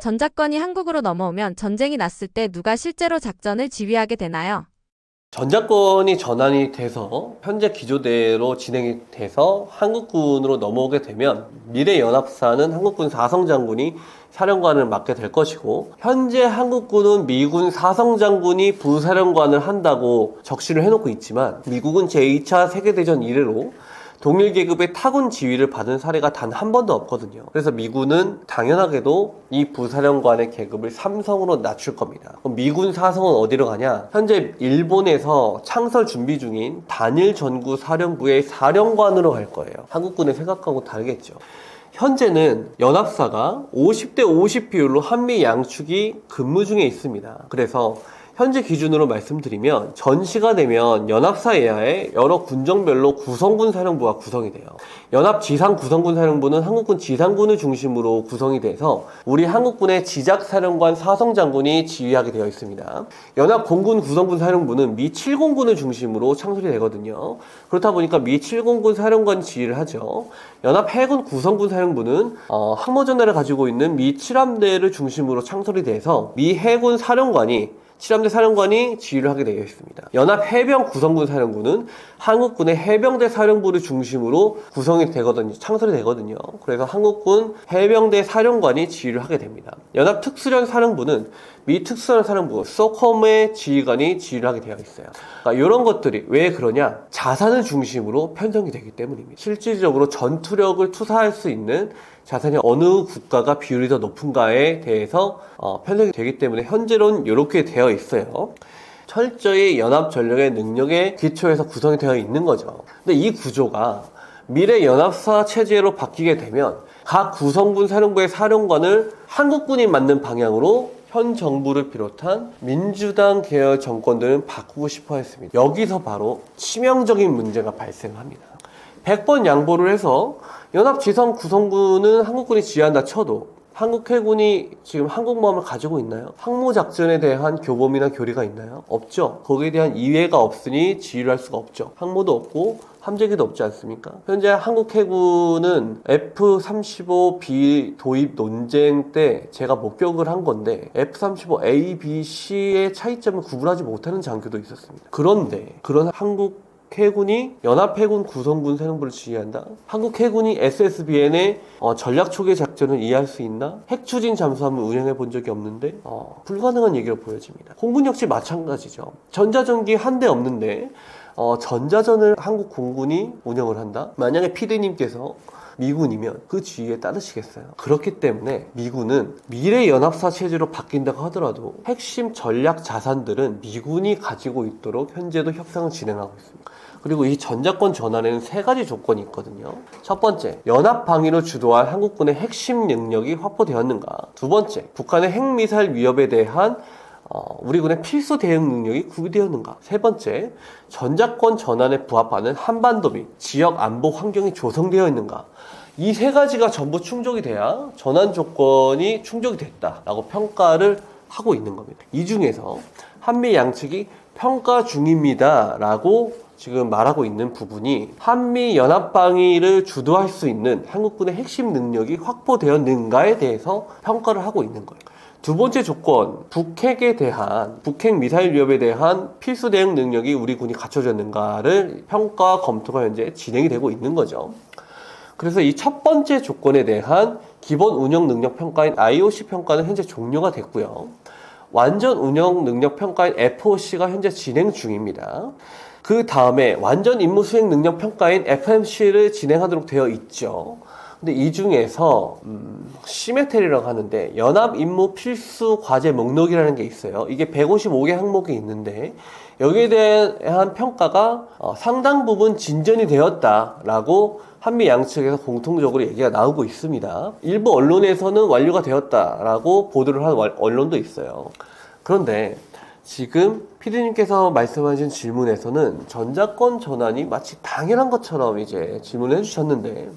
전작권이 한국으로 넘어오면 전쟁이 났을 때 누가 실제로 작전을 지휘하게 되나요? 전작권이 전환이 돼서 현재 기조대로 진행이 돼서 한국군으로 넘어오게 되면 미래연합사는 한국군 사성장군이 사령관을 맡게 될 것이고, 현재 한국군은 미군 사성장군이 부사령관을 한다고 적시를 해놓고 있지만, 미국은 제2차 세계대전 이래로 동일계급의 타군 지휘를 받은 사례가 단 한 번도 없거든요. 그래서 미군은 당연하게도 이 부사령관의 계급을 삼성으로 낮출 겁니다. 그럼 미군 사성은 어디로 가냐? 현재 일본에서 창설 준비 중인 단일 전구 사령부의 사령관으로 갈 거예요. 한국군의 생각하고 다르겠죠. 현재는 연합사가 50대 50 비율로 한미 양측이 근무 중에 있습니다. 그래서 현재 기준으로 말씀드리면 전시가 되면 연합사 예하에 여러 군정별로 구성군 사령부가 구성이 돼요. 연합 지상 구성군 사령부는 한국군 지상군을 중심으로 구성이 돼서 우리 한국군의 지작사령관 사성장군이 지휘하게 되어 있습니다. 연합 공군 구성군 사령부는 미 7공군을 중심으로 창설이 되거든요. 그렇다 보니까 미 7공군 사령관이 지휘를 하죠. 연합 해군 구성군 사령부는 항모전례를 가지고 있는 미 7함대를 중심으로 창설이 돼서 미 해군 사령관이 7함대 사령관이 지휘를 하게 되어 있습니다. 연합 해병 구성군 사령부는 한국군의 해병대 사령부를 중심으로 구성이 되거든요. 창설이 되거든요. 그래서 한국군 해병대 사령관이 지휘를 하게 됩니다. 연합 특수전 사령부는 미 특수전 사령부 소컴의 지휘관이 지휘를 하게 되어 있어요. 그러니까 이런 것들이 왜 그러냐? 자산을 중심으로 편성이 되기 때문입니다. 실질적으로 전투력을 투사할 수 있는 자산이 어느 국가가 비율이 더 높은가에 대해서 편성이 되기 때문에 현재로는 이렇게 되어 있어요. 철저히 연합전력의 능력에 기초해서 구성이 되어 있는 거죠. 근데 이 구조가 미래 연합사 체제로 바뀌게 되면 각 구성군 사령부의 사령관을 한국군이 맡는 방향으로 현 정부를 비롯한 민주당 계열 정권들은 바꾸고 싶어 했습니다. 여기서 바로 치명적인 문제가 발생합니다. 100번 양보를 해서 연합지상 구성군은 한국군이 지휘한다 쳐도 한국 해군이 지금 항공모함을 가지고 있나요? 항모작전에 대한 교범이나 교리가 있나요? 없죠. 거기에 대한 이해가 없으니 지휘를 할 수가 없죠. 항모도 없고 함재기도 없지 않습니까? 현재 한국 해군은 F-35B 도입 논쟁 때 제가 목격을 한 건데 F-35A, B, C의 차이점을 구분하지 못하는 장교도 있었습니다. 그런데 그런 한국 해군이 연합해군 구성군 사령부를 지휘한다? 한국 해군이 SSBN의 전략 초계 작전을 이해할 수 있나? 핵추진 잠수함을 운영해 본 적이 없는데 불가능한 얘기로 보여집니다. 공군 역시 마찬가지죠. 전자전기 한 대 없는데 전자전을 한국 공군이 운영을 한다? 만약에 피디님께서 미군이면 그 지휘에 따르시겠어요? 그렇기 때문에 미군은 미래연합사 체제로 바뀐다고 하더라도 핵심 전략 자산들은 미군이 가지고 있도록 현재도 협상을 진행하고 있습니다. 그리고 이 전작권 전환에는 세 가지 조건이 있거든요. 첫 번째, 연합 방위를 주도할 한국군의 핵심 능력이 확보되었는가? 두 번째, 북한의 핵미사일 위협에 대한 우리 군의 필수 대응 능력이 구비되었는가? 세 번째, 전작권 전환에 부합하는 한반도 및 지역 안보 환경이 조성되어 있는가? 이 세 가지가 전부 충족이 돼야 전환 조건이 충족이 됐다라고 평가를 하고 있는 겁니다. 이 중에서 한미 양측이 평가 중입니다라고 지금 말하고 있는 부분이 한미 연합방위를 주도할 수 있는 한국군의 핵심 능력이 확보되었는가에 대해서 평가를 하고 있는 거예요. 두 번째 조건, 북핵에 대한, 북핵 미사일 위협에 대한 필수 대응 능력이 우리 군이 갖춰졌는가를 평가 검토가 현재 진행이 되고 있는 거죠. 그래서 이 첫 번째 조건에 대한 기본 운영 능력 평가인 IOC 평가는 현재 종료가 됐고요. 완전 운영 능력 평가인 FOC가 현재 진행 중입니다. 그 다음에 완전 임무 수행 능력 평가인 FMC를 진행하도록 되어 있죠. 근데 이 중에서 시메텔이라고 하는데 연합 임무 필수 과제 목록이라는 게 있어요. 이게 155개 항목이 있는데 여기에 대한 평가가 상당 부분 진전이 되었다라고 한미 양측에서 공통적으로 얘기가 나오고 있습니다. 일부 언론에서는 완료가 되었다라고 보도를 한 언론도 있어요. 그런데 지금 피디님께서 말씀하신 질문에서는 전작권 전환이 마치 당연한 것처럼 이제 질문을 해주셨는데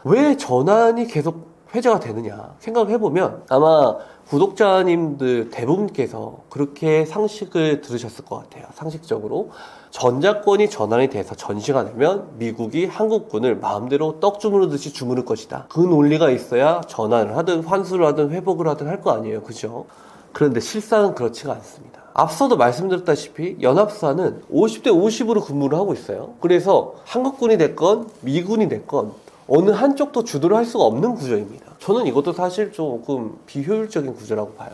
왜 전환이 계속 회자가 되느냐 생각을 해보면 아마 구독자님들 대부분께서 그렇게 상식을 들으셨을 것 같아요. 상식적으로 전자권이 전환이 돼서 전시가 되면 미국이 한국군을 마음대로 떡 주무르듯이 주무를 것이다. 그 논리가 있어야 전환을 하든 환수를 하든 회복을 하든 할 거 아니에요. 그죠? 그런데 실상은 그렇지가 않습니다. 앞서도 말씀드렸다시피 연합사는 50대 50으로 근무를 하고 있어요. 그래서 한국군이 됐건 미군이 됐건 어느 한쪽도 주도를 할 수가 없는 구조입니다. 저는 이것도 사실 조금 비효율적인 구조라고 봐요.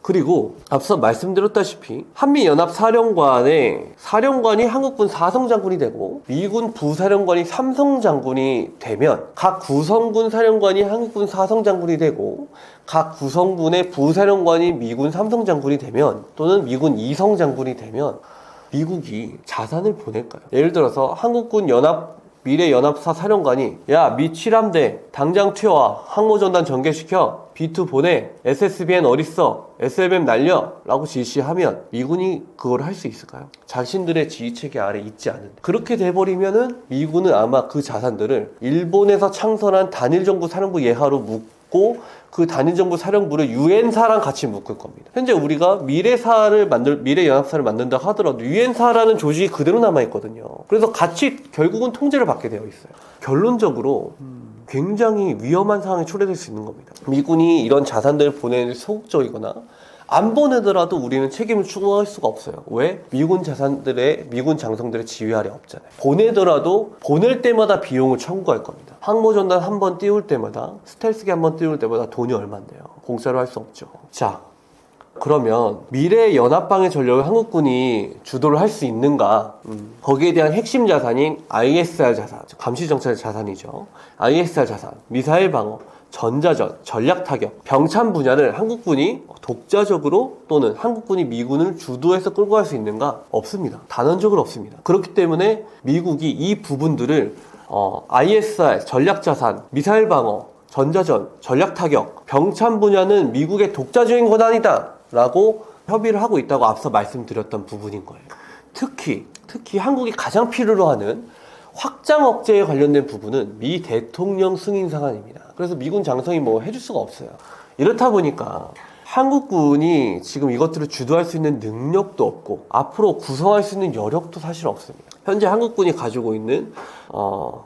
그리고 앞서 말씀드렸다시피 한미연합사령관의 사령관이 한국군 4성 장군이 되고 미군 부사령관이 3성 장군이 되면 각 구성군 사령관이 한국군 4성 장군이 되고 각 구성군의 부사령관이 미군 3성 장군이 되면 또는 미군 2성 장군이 되면 미국이 자산을 보낼까요? 예를 들어서 한국군 미래연합사 사령관이 야, 미 7함대 당장 튀어와 항모전단 전개시켜 B2 보내 SSBN 어딨어 SLBM 날려 라고 지시하면 미군이 그걸 할 수 있을까요? 자신들의 지휘체계 아래 있지 않은데 그렇게 돼버리면은 미군은 아마 그 자산들을 일본에서 창설한 단일정부 사령부 예하로 묻고 그 단일정부 사령부를 유엔사랑 같이 묶을 겁니다. 현재 우리가 미래연합사를 만든다 하더라도 유엔사라는 조직이 그대로 남아있거든요. 그래서 같이 결국은 통제를 받게 되어 있어요. 결론적으로 굉장히 위험한 상황에 초래될 수 있는 겁니다. 미군이 이런 자산들을 보내는 소극적이거나 안 보내더라도 우리는 책임을 추구할 수가 없어요. 왜? 미군 장성들의 지휘 아래 없잖아요. 보내더라도 보낼 때마다 비용을 청구할 겁니다. 항모전단 한 번 띄울 때마다 스텔스기 한 번 띄울 때마다 돈이 얼만데요. 공짜로 할 수 없죠. 자, 그러면 미래 연합방의 전력을 한국군이 주도를 할 수 있는가? 거기에 대한 핵심 자산인 ISR 자산, 감시정찰 자산이죠. ISR 자산, 미사일 방어, 전자전, 전략타격, 병참 분야를 한국군이 독자적으로 또는 한국군이 미군을 주도해서 끌고 갈 수 있는가? 없습니다. 단언적으로 없습니다. 그렇기 때문에 미국이 이 부분들을 ISR, 전략자산, 미사일 방어, 전자전, 전략타격, 병참 분야는 미국의 독자적인 권한이다 라고 협의를 하고 있다고 앞서 말씀드렸던 부분인 거예요. 특히 한국이 가장 필요로 하는 확장 억제에 관련된 부분은 미 대통령 승인 사안입니다. 그래서 미군 장성이 뭐 해줄 수가 없어요. 이렇다 보니까 한국군이 지금 이것들을 주도할 수 있는 능력도 없고 앞으로 구성할 수 있는 여력도 사실 없습니다. 현재 한국군이 가지고 있는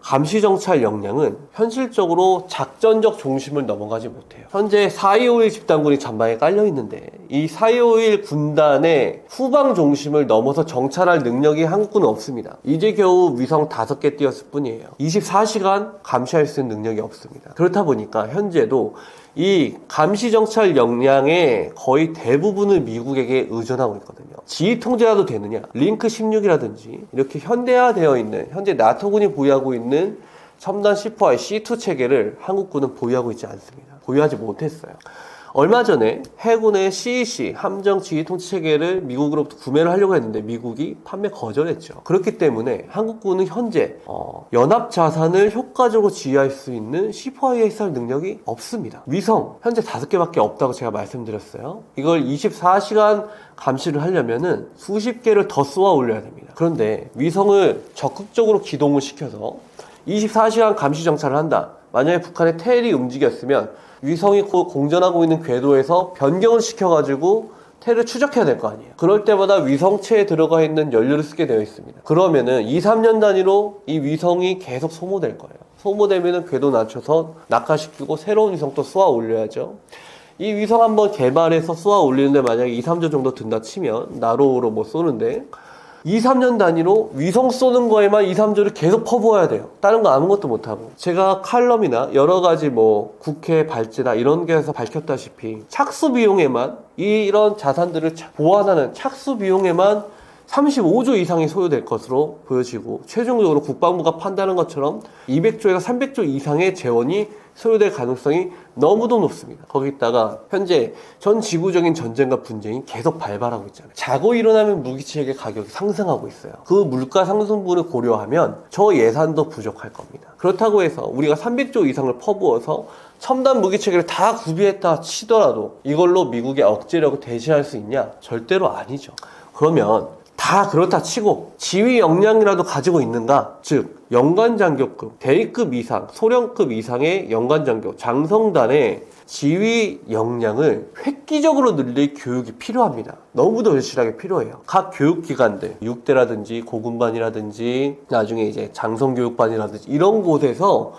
감시정찰 역량은 현실적으로 작전적 중심을 넘어가지 못해요. 현재 4251 집단군이 전방에 깔려 있는데 이 4251 군단의 후방 중심을 넘어서 정찰할 능력이 한국군은 없습니다. 이제 겨우 위성 5개 띄었을 뿐이에요. 24시간 감시할 수 있는 능력이 없습니다. 그렇다 보니까 현재도 이 감시정찰 역량의 거의 대부분을 미국에게 의존하고 있거든요. 지휘 통제라도 되느냐? 링크 16이라든지 이렇게 현대화되어 있는 현재 나토군이 보유하고 있는 첨단 C4의 C2 체계를 한국군은 보유하고 있지 않습니다. 보유하지 못했어요. 얼마 전에 해군의 CEC 함정 지휘 통제 체계를 미국으로부터 구매를 하려고 했는데 미국이 판매 거절했죠. 그렇기 때문에 한국군은 현재 연합 자산을 효과적으로 지휘할 수 있는 C4ISR 능력이 없습니다. 위성 현재 5개밖에 없다고 제가 말씀드렸어요. 이걸 24시간 감시를 하려면은 수십 개를 더 쏘아 올려야 됩니다. 그런데 위성을 적극적으로 기동을 시켜서 24시간 감시 정찰을 한다. 만약에 북한의 텔이 움직였으면 위성이 공전하고 있는 궤도에서 변경을 시켜가지고 텔을 추적해야 될 거 아니에요. 그럴 때마다 위성체에 들어가 있는 연료를 쓰게 되어 있습니다. 그러면은 2, 3년 단위로 이 위성이 계속 소모될 거예요. 소모되면은 궤도 낮춰서 낙하시키고 새로운 위성 또 쏘아 올려야죠. 이 위성 한번 개발해서 쏘아 올리는데 만약에 2, 3년 정도 든다 치면 나로우로 뭐 쏘는데 2, 3년 단위로 위성 쏘는 거에만 2, 3조를 계속 퍼부어야 돼요. 다른 거 아무것도 못하고. 제가 칼럼이나 여러 가지 뭐 국회 발제나 이런 게에서 밝혔다시피 착수 비용에만 이런 자산들을 보완하는 착수 비용에만 35조 이상이 소요될 것으로 보여지고 최종적으로 국방부가 판단한 것처럼 200조에서 300조 이상의 재원이 소요될 가능성이 너무도 높습니다. 거기다가 현재 전 지구적인 전쟁과 분쟁이 계속 발발하고 있잖아요. 자고 일어나면 무기체계 가격이 상승하고 있어요. 그 물가 상승분을 고려하면 저 예산도 부족할 겁니다. 그렇다고 해서 우리가 300조 이상을 퍼부어서 첨단 무기체계를 다 구비했다 치더라도 이걸로 미국의 억제력을 대신할 수 있냐? 절대로 아니죠. 그러면 다 그렇다 치고 지휘 역량이라도 가지고 있는가? 즉 연관장교급, 대위급 이상, 소령급 이상의 연관장교, 장성단의 지휘 역량을 획기적으로 늘릴 교육이 필요합니다. 너무도 절실하게 필요해요. 각 교육기관들, 육대라든지 고군반이라든지 나중에 이제 장성교육반이라든지 이런 곳에서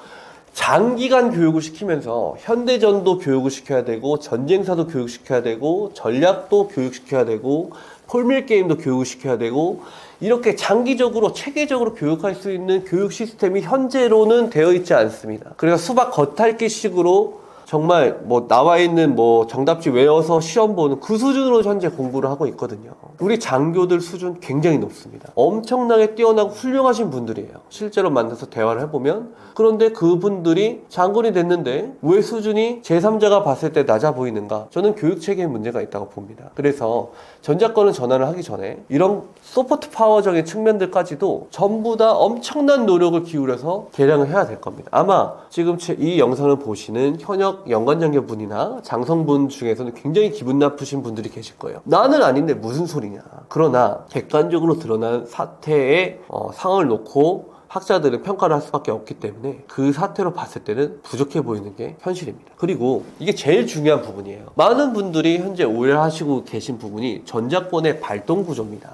장기간 교육을 시키면서 현대전도 교육을 시켜야 되고 전쟁사도 교육시켜야 되고 전략도 교육시켜야 되고 폴밀게임도 교육시켜야 되고 이렇게 장기적으로 체계적으로 교육할 수 있는 교육 시스템이 현재로는 되어 있지 않습니다. 그래서 수박 겉핥기식으로 정말 뭐 나와 있는 뭐 정답지 외워서 시험 보는 그 수준으로 현재 공부를 하고 있거든요. 우리 장교들 수준 굉장히 높습니다. 엄청나게 뛰어나고 훌륭하신 분들이에요. 실제로 만나서 대화를 해보면. 그런데 그분들이 장군이 됐는데 왜 수준이 제3자가 봤을 때 낮아 보이는가? 저는 교육체계에 문제가 있다고 봅니다. 그래서 전자권을 전환을 하기 전에 이런 소프트 파워적인 측면들까지도 전부 다 엄청난 노력을 기울여서 개량을 해야 될 겁니다. 아마 지금 이 영상을 보시는 현역 연관장교분이나 장성분 중에서는 굉장히 기분 나쁘신 분들이 계실 거예요. 나는 아닌데 무슨 소리냐. 그러나 객관적으로 드러난 사태의 상황을 놓고 학자들은 평가를 할 수밖에 없기 때문에 그 사태로 봤을 때는 부족해 보이는 게 현실입니다. 그리고 이게 제일 중요한 부분이에요. 많은 분들이 현재 오해하시고 계신 부분이 전자권의 발동 구조입니다.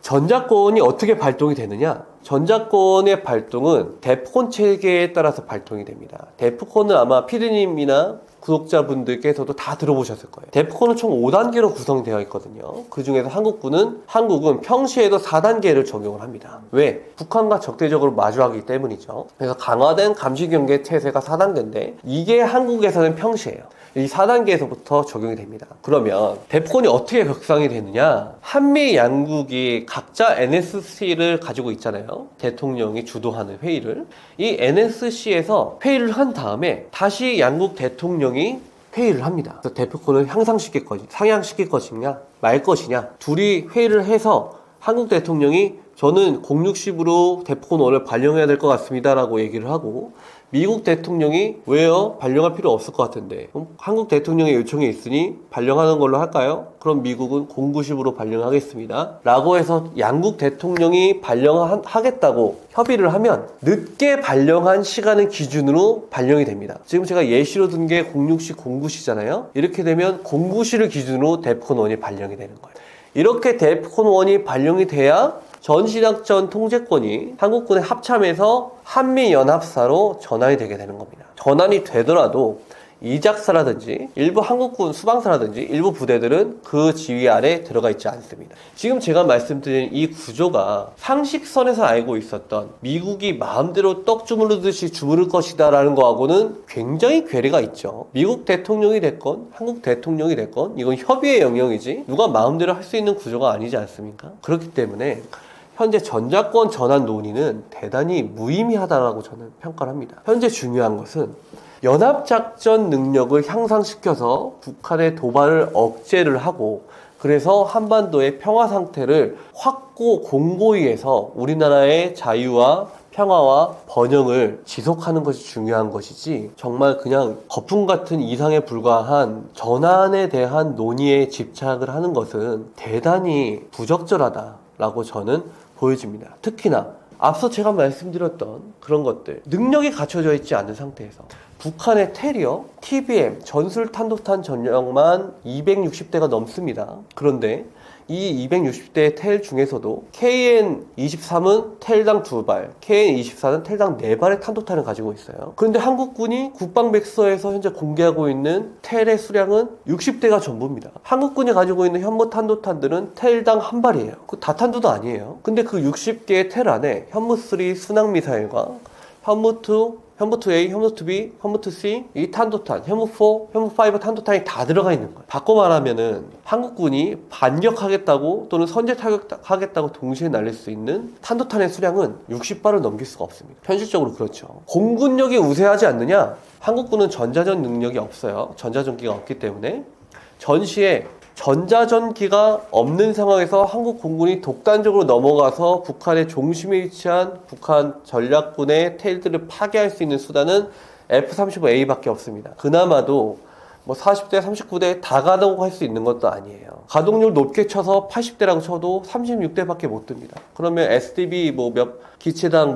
전자권이 어떻게 발동이 되느냐? 전자권의 발동은 데프콘 체계에 따라서 발동이 됩니다. 데프콘은 아마 피디님이나 구독자분들께서도 다 들어보셨을 거예요. 데프콘은 총 5단계로 구성되어 있거든요. 그 중에서 한국은 평시에도 4단계를 적용을 합니다. 왜? 북한과 적대적으로 마주하기 때문이죠. 그래서 강화된 감시경계 태세가 4단계인데 이게 한국에서는 평시예요. 이 4단계에서부터 적용이 됩니다. 그러면 데프콘이 어떻게 격상이 되느냐? 한미 양국이 각자 NSC를 가지고 있잖아요. 대통령이 주도하는 회의를. 이 NSC에서 회의를 한 다음에 다시 양국 대통령이 회의를 합니다. 그래서 데프콘을 향상시킬 것이냐, 상향시킬 것이냐, 말 것이냐. 둘이 회의를 해서 한국 대통령이 저는 060으로 데프콘 1을 발령해야 될 것 같습니다 라고 얘기를 하고 미국 대통령이 왜요? 발령할 필요 없을 것 같은데 한국 대통령의 요청이 있으니 발령하는 걸로 할까요? 그럼 미국은 090으로 발령하겠습니다 라고 해서 양국 대통령이 발령하겠다고 협의를 하면 늦게 발령한 시간을 기준으로 발령이 됩니다. 지금 제가 예시로 든 게 060, 09시잖아요. 이렇게 되면 09시를 기준으로 데프콘 1이 발령이 되는 거예요. 이렇게 데프콘 1이 발령이 돼야 전시작전 통제권이 한국군에 합참해서 한미연합사로 전환이 되게 되는 겁니다. 전환이 되더라도 이작사라든지 일부 한국군 수방사라든지 일부 부대들은 그 지휘 아래 들어가 있지 않습니다. 지금 제가 말씀드린 이 구조가 상식선에서 알고 있었던 미국이 마음대로 떡 주무르듯이 주무를 것이다 라는 거하고는 굉장히 괴리가 있죠. 미국 대통령이 됐건 한국 대통령이 됐건 이건 협의의 영역이지 누가 마음대로 할 수 있는 구조가 아니지 않습니까? 그렇기 때문에 현재 전자권 전환 논의는 대단히 무의미하다라고 저는 평가를 합니다. 현재 중요한 것은 연합작전 능력을 향상시켜서 북한의 도발을 억제를 하고 그래서 한반도의 평화 상태를 확고 공고히 해서 우리나라의 자유와 평화와 번영을 지속하는 것이 중요한 것이지 정말 그냥 거품 같은 이상에 불과한 전환에 대한 논의에 집착을 하는 것은 대단히 부적절하다라고 저는 보여집니다. 특히나 앞서 제가 말씀드렸던 그런 것들 능력이 갖춰져 있지 않은 상태에서 북한의 테리어, TBM, 전술탄도탄 전력만 260대가 넘습니다. 그런데 이 260대의 텔 중에서도 KN-23은 텔당 2발, KN-24는 텔당 4발의 탄도탄을 가지고 있어요. 그런데 한국군이 국방백서에서 현재 공개하고 있는 텔의 수량은 60대가 전부입니다. 한국군이 가지고 있는 현무 탄도탄들은 텔당 1발이에요. 그 다탄두도 아니에요. 근데 그 60개의 텔 안에 현무3 순항미사일과 현무2, 현무2A, 현무2B, 현무2C, 이 탄도탄, 현무4, 현무5 탄도탄이 다 들어가 있는 거예요. 바꿔 말하면은 한국군이 반격하겠다고 또는 선제 타격하겠다고 동시에 날릴 수 있는 탄도탄의 수량은 60발을 넘길 수가 없습니다. 현실적으로 그렇죠. 공군력이 우세하지 않느냐? 한국군은 전자전 능력이 없어요. 전자전기가 없기 때문에 전시에 전자전기가 없는 상황에서 한국 공군이 독단적으로 넘어가서 북한의 중심에 위치한 북한 전략군의 테일들을 파괴할 수 있는 수단은 F-35A 밖에 없습니다. 그나마도 뭐 40대, 39대 다 가다고 할 수 있는 것도 아니에요. 가동률 높게 쳐서 80대라고 쳐도 36대밖에 못 듭니다. 그러면 SDB 뭐 기체당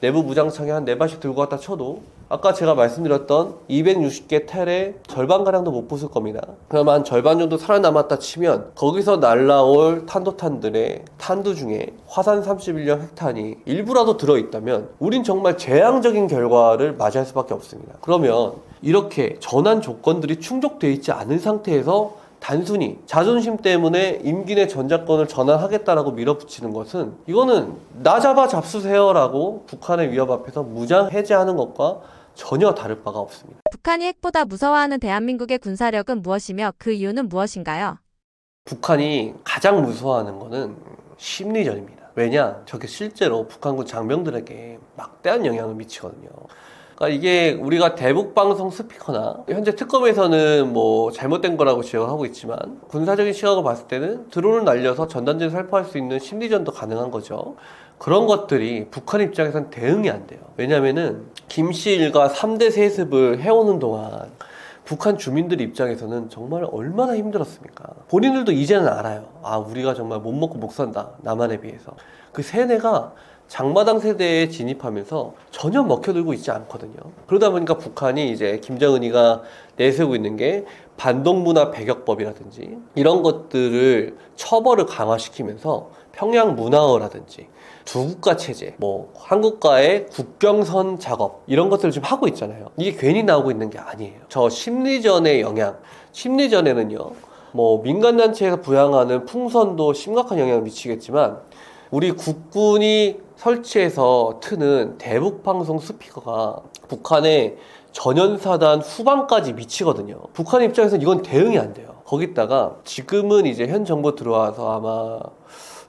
내부 무장창에 한 4발씩 들고 갔다 쳐도 아까 제가 말씀드렸던 260개 텔의 절반가량도 못 부술 겁니다. 그러면 한 절반 정도 살아남았다 치면 거기서 날라올 탄도탄들의 탄두 중에 화산 31년 핵탄이 일부라도 들어있다면 우린 정말 재앙적인 결과를 맞이할 수밖에 없습니다. 그러면 이렇게 전환 조건들이 충족되어 있지 않은 상태에서 단순히 자존심 때문에 임기 내 전자권을 전환하겠다라고 밀어붙이는 것은 이거는 나 잡아 잡수세요라고 북한의 위협 앞에서 무장 해제하는 것과 전혀 다를 바가 없습니다. 북한이 핵보다 무서워하는 대한민국의 군사력은 무엇이며 그 이유는 무엇인가요? 북한이 가장 무서워하는 거는 심리전입니다. 왜냐? 저게 실제로 북한군 장병들에게 막대한 영향을 미치거든요. 그러니까 이게 우리가 대북방송 스피커나 현재 특검에서는 뭐 잘못된 거라고 지적을 하고 있지만 군사적인 시각으로 봤을 때는 드론을 날려서 전단지를 살포할 수 있는 심리전도 가능한 거죠. 그런 것들이 북한 입장에서는 대응이 안 돼요. 왜냐면은 김씨 일가 3대 세습을 해오는 동안 북한 주민들 입장에서는 정말 얼마나 힘들었습니까? 본인들도 이제는 알아요. 아, 우리가 정말 못 먹고 못 산다. 남한에 비해서. 그 세뇌가 장마당 세대에 진입하면서 전혀 먹혀들고 있지 않거든요. 그러다 보니까 북한이 이제 김정은이가 내세우고 있는 게 반동문화 배격법이라든지 이런 것들을 처벌을 강화시키면서 평양 문화어라든지 두 국가 체제, 한국과의 국경선 작업 이런 것들을 지금 하고 있잖아요. 이게 괜히 나오고 있는 게 아니에요. 저 심리전의 영향, 심리전에는요, 민간단체에서 부양하는 풍선도 심각한 영향을 미치겠지만 우리 국군이 설치해서 트는 대북방송 스피커가 북한의 전연사단 후방까지 미치거든요. 북한 입장에서는 이건 대응이 안 돼요. 거기다가 지금은 이제 현 정부 들어와서 아마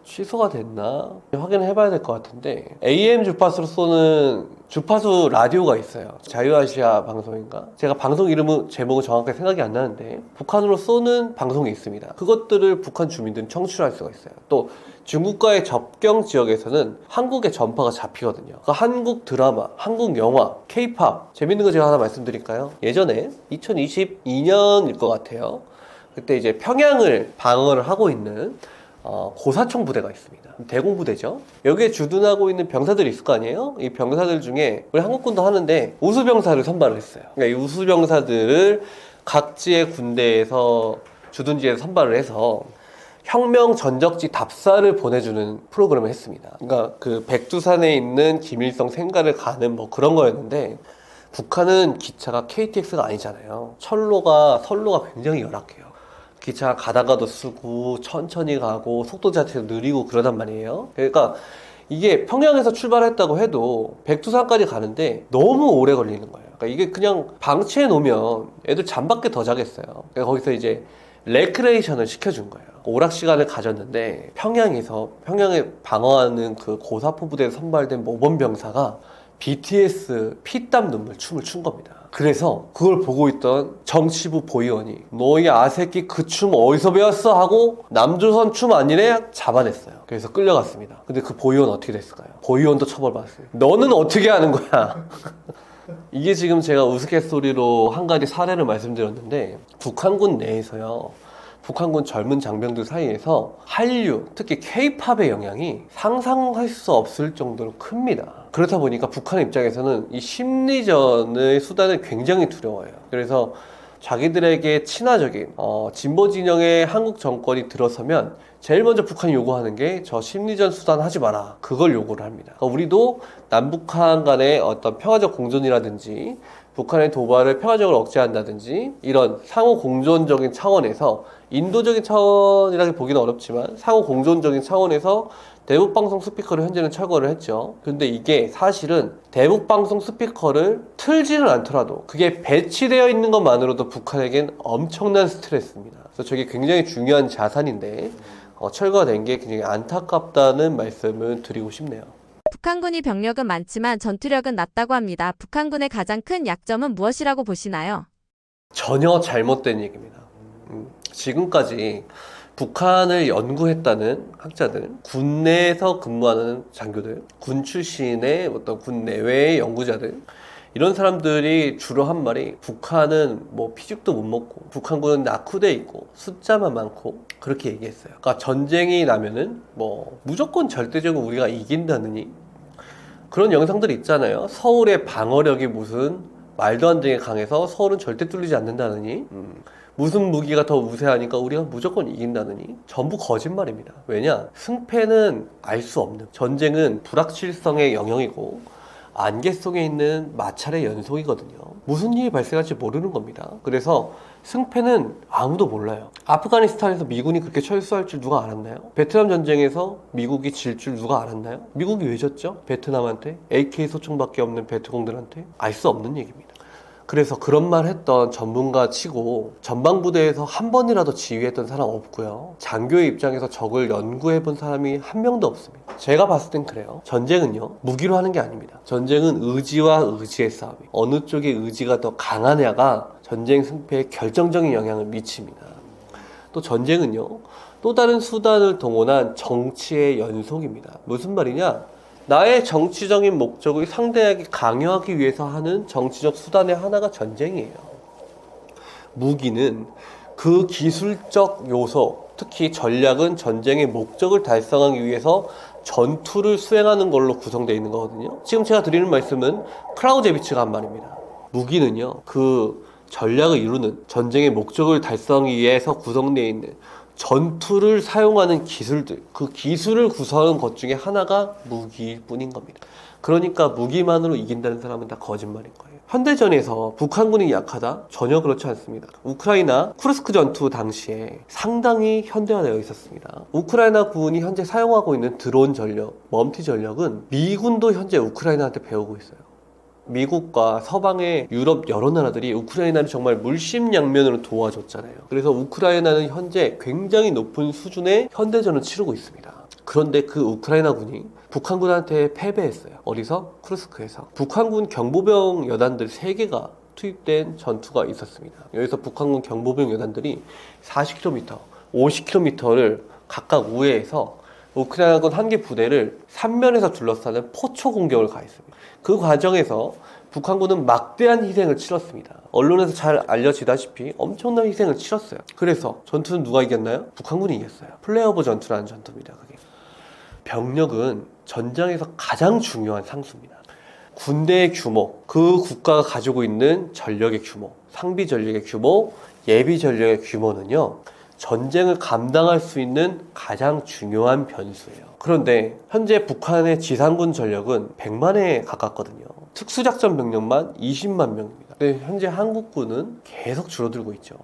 취소가 됐나? 확인을 해봐야 될 것 같은데 AM 주파수로 쏘는 주파수 라디오가 있어요. 자유아시아 방송인가? 제가 방송 제목은 정확하게 생각이 안 나는데 북한으로 쏘는 방송이 있습니다. 그것들을 북한 주민들은 청취를 할 수가 있어요. 또 중국과의 접경 지역에서는 한국의 전파가 잡히거든요. 그러니까 한국 드라마, 한국 영화, K-팝 재밌는 거 제가 하나 말씀드릴까요? 예전에 2022년일 것 같아요. 그때 이제 평양을 방어를 하고 있는 고사총 부대가 있습니다. 대공부대죠. 여기에 주둔하고 있는 병사들이 있을 거 아니에요? 이 병사들 중에 우리 한국군도 하는데 우수병사를 선발을 했어요. 그러니까 이 우수병사들을 각지의 군대에서 주둔지에 선발을 해서 혁명 전적지 답사를 보내주는 프로그램을 했습니다. 그러니까 그 백두산에 있는 김일성 생가를 가는 그런 거였는데 북한은 기차가 KTX가 아니잖아요. 선로가 굉장히 열악해요. 기차 가다가도 쓰고 천천히 가고 속도 자체가 느리고 그러단 말이에요. 그러니까 이게 평양에서 출발했다고 해도 백두산까지 가는데 너무 오래 걸리는 거예요. 그러니까 이게 그냥 방치해 놓으면 애들 잠밖에 더 자겠어요. 그러니까 거기서 이제 레크레이션을 시켜준 거예요. 오락 시간을 가졌는데 평양에 방어하는 그 고사포 부대에 선발된 모범병사가 BTS 피땀 눈물 춤을 춘 겁니다. 그래서 그걸 보고 있던 정치부 보위원이 너희 아새끼 그 춤 어디서 배웠어? 하고 남조선 춤 아니래? 잡아냈어요. 그래서 끌려갔습니다. 근데 그 보위원 어떻게 됐을까요? 보위원도 처벌받았어요. 너는 어떻게 하는 거야? 이게 지금 제가 우스갯소리로 한 가지 사례를 말씀드렸는데 북한군 내에서요, 북한군 젊은 장병들 사이에서 한류, 특히 K-팝의 영향이 상상할 수 없을 정도로 큽니다. 그렇다 보니까 북한 입장에서는 이 심리전의 수단을 굉장히 두려워해요. 그래서 자기들에게 친화적인 진보 진영의 한국 정권이 들어서면 제일 먼저 북한이 요구하는 게 저 심리전 수단 하지 마라. 그걸 요구를 합니다. 그러니까 우리도 남북한 간의 어떤 평화적 공존이라든지 북한의 도발을 평화적으로 억제한다든지 이런 상호 공존적인 차원에서 인도적인 차원이라고 보기는 어렵지만 상호 공존적인 차원에서 대북방송 스피커를 현재는 철거를 했죠. 근데 이게 사실은 대북방송 스피커를 틀지는 않더라도 그게 배치되어 있는 것만으로도 북한에겐 엄청난 스트레스입니다. 그래서 저게 굉장히 중요한 자산인데 철거된 게 굉장히 안타깝다는 말씀을 드리고 싶네요. 북한군이 병력은 많지만 전투력은 낮다고 합니다. 북한군의 가장 큰 약점은 무엇이라고 보시나요? 전혀 잘못된 얘기입니다. 지금까지 북한을 연구했다는 학자들, 군 내에서 근무하는 장교들, 군 출신의 어떤 군 내외의 연구자들, 이런 사람들이 주로 한 말이 북한은 뭐 피죽도 못 먹고 북한군은 낙후돼 있고 숫자만 많고 그렇게 얘기했어요. 그러니까 전쟁이 나면은 뭐 무조건 절대적으로 우리가 이긴다느니 그런 영상들이 있잖아요. 서울의 방어력이 무슨 말도 안 되게 강해서 서울은 절대 뚫리지 않는다느니 무슨 무기가 더 우세하니까 우리가 무조건 이긴다느니 전부 거짓말입니다. 왜냐? 승패는 알 수 없는, 전쟁은 불확실성의 영역이고 안개 속에 있는 마찰의 연속이거든요. 무슨 일이 발생할지 모르는 겁니다. 그래서 승패는 아무도 몰라요. 아프가니스탄에서 미군이 그렇게 철수할 줄 누가 알았나요? 베트남 전쟁에서 미국이 질 줄 누가 알았나요? 미국이 왜 졌죠? 베트남한테? AK 소총밖에 없는 베트공들한테? 알 수 없는 얘기입니다. 그래서 그런 말 했던 전문가 치고 전방부대에서 한 번이라도 지휘했던 사람 없고요. 장교의 입장에서 적을 연구해 본 사람이 한 명도 없습니다. 제가 봤을 땐 그래요. 전쟁은요, 무기로 하는 게 아닙니다. 전쟁은 의지와 의지의 싸움이에요. 어느 쪽의 의지가 더 강하냐가 전쟁 승패에 결정적인 영향을 미칩니다. 또 전쟁은요, 또 다른 수단을 동원한 정치의 연속입니다. 무슨 말이냐? 나의 정치적인 목적을 상대에게 강요하기 위해서 하는 정치적 수단의 하나가 전쟁이에요. 무기는 그 기술적 요소, 특히 전략은 전쟁의 목적을 달성하기 위해서 전투를 수행하는 걸로 구성되어 있는 거거든요. 지금 제가 드리는 말씀은 클라우제비츠가 한 말입니다. 무기는요, 그 전략을 이루는 전쟁의 목적을 달성하기 위해서 구성되어 있는 전투를 사용하는 기술들, 그 기술을 구성하는 것 중에 하나가 무기일 뿐인 겁니다. 그러니까 무기만으로 이긴다는 사람은 다 거짓말인 거예요. 현대전에서 북한군이 약하다? 전혀 그렇지 않습니다. 우크라이나 쿠르스크 전투 당시에 상당히 현대화되어 있었습니다. 우크라이나 군이 현재 사용하고 있는 드론 전력, 멈티 전력은 미군도 현재 우크라이나한테 배우고 있어요. 미국과 서방의 유럽 여러 나라들이 우크라이나를 정말 물심양면으로 도와줬잖아요. 그래서 우크라이나는 현재 굉장히 높은 수준의 현대전을 치르고 있습니다. 그런데 그 우크라이나군이 북한군한테 패배했어요. 어디서? 쿠르스크에서. 북한군 경보병 여단들 3개가 투입된 전투가 있었습니다. 여기서 북한군 경보병 여단들이 40km, 50km를 각각 우회해서 우크라이나군 한 개 부대를 3면에서 둘러싸는 포초 공격을 가했습니다. 그 과정에서 북한군은 막대한 희생을 치렀습니다. 언론에서 잘 알려지다시피 엄청난 희생을 치렀어요. 그래서 전투는 누가 이겼나요? 북한군이 이겼어요. 플레이오버 전투라는 전투입니다. 그게. 병력은 전장에서 가장 중요한 상수입니다. 군대의 규모, 그 국가가 가지고 있는 전력의 규모, 상비 전력의 규모, 예비 전력의 규모는요, 전쟁을 감당할 수 있는 가장 중요한 변수예요. 그런데 현재 북한의 지상군 전력은 100만에 가깝거든요. 특수작전 병력만 20만 명입니다. 근데 현재 한국군은 계속 줄어들고 있죠.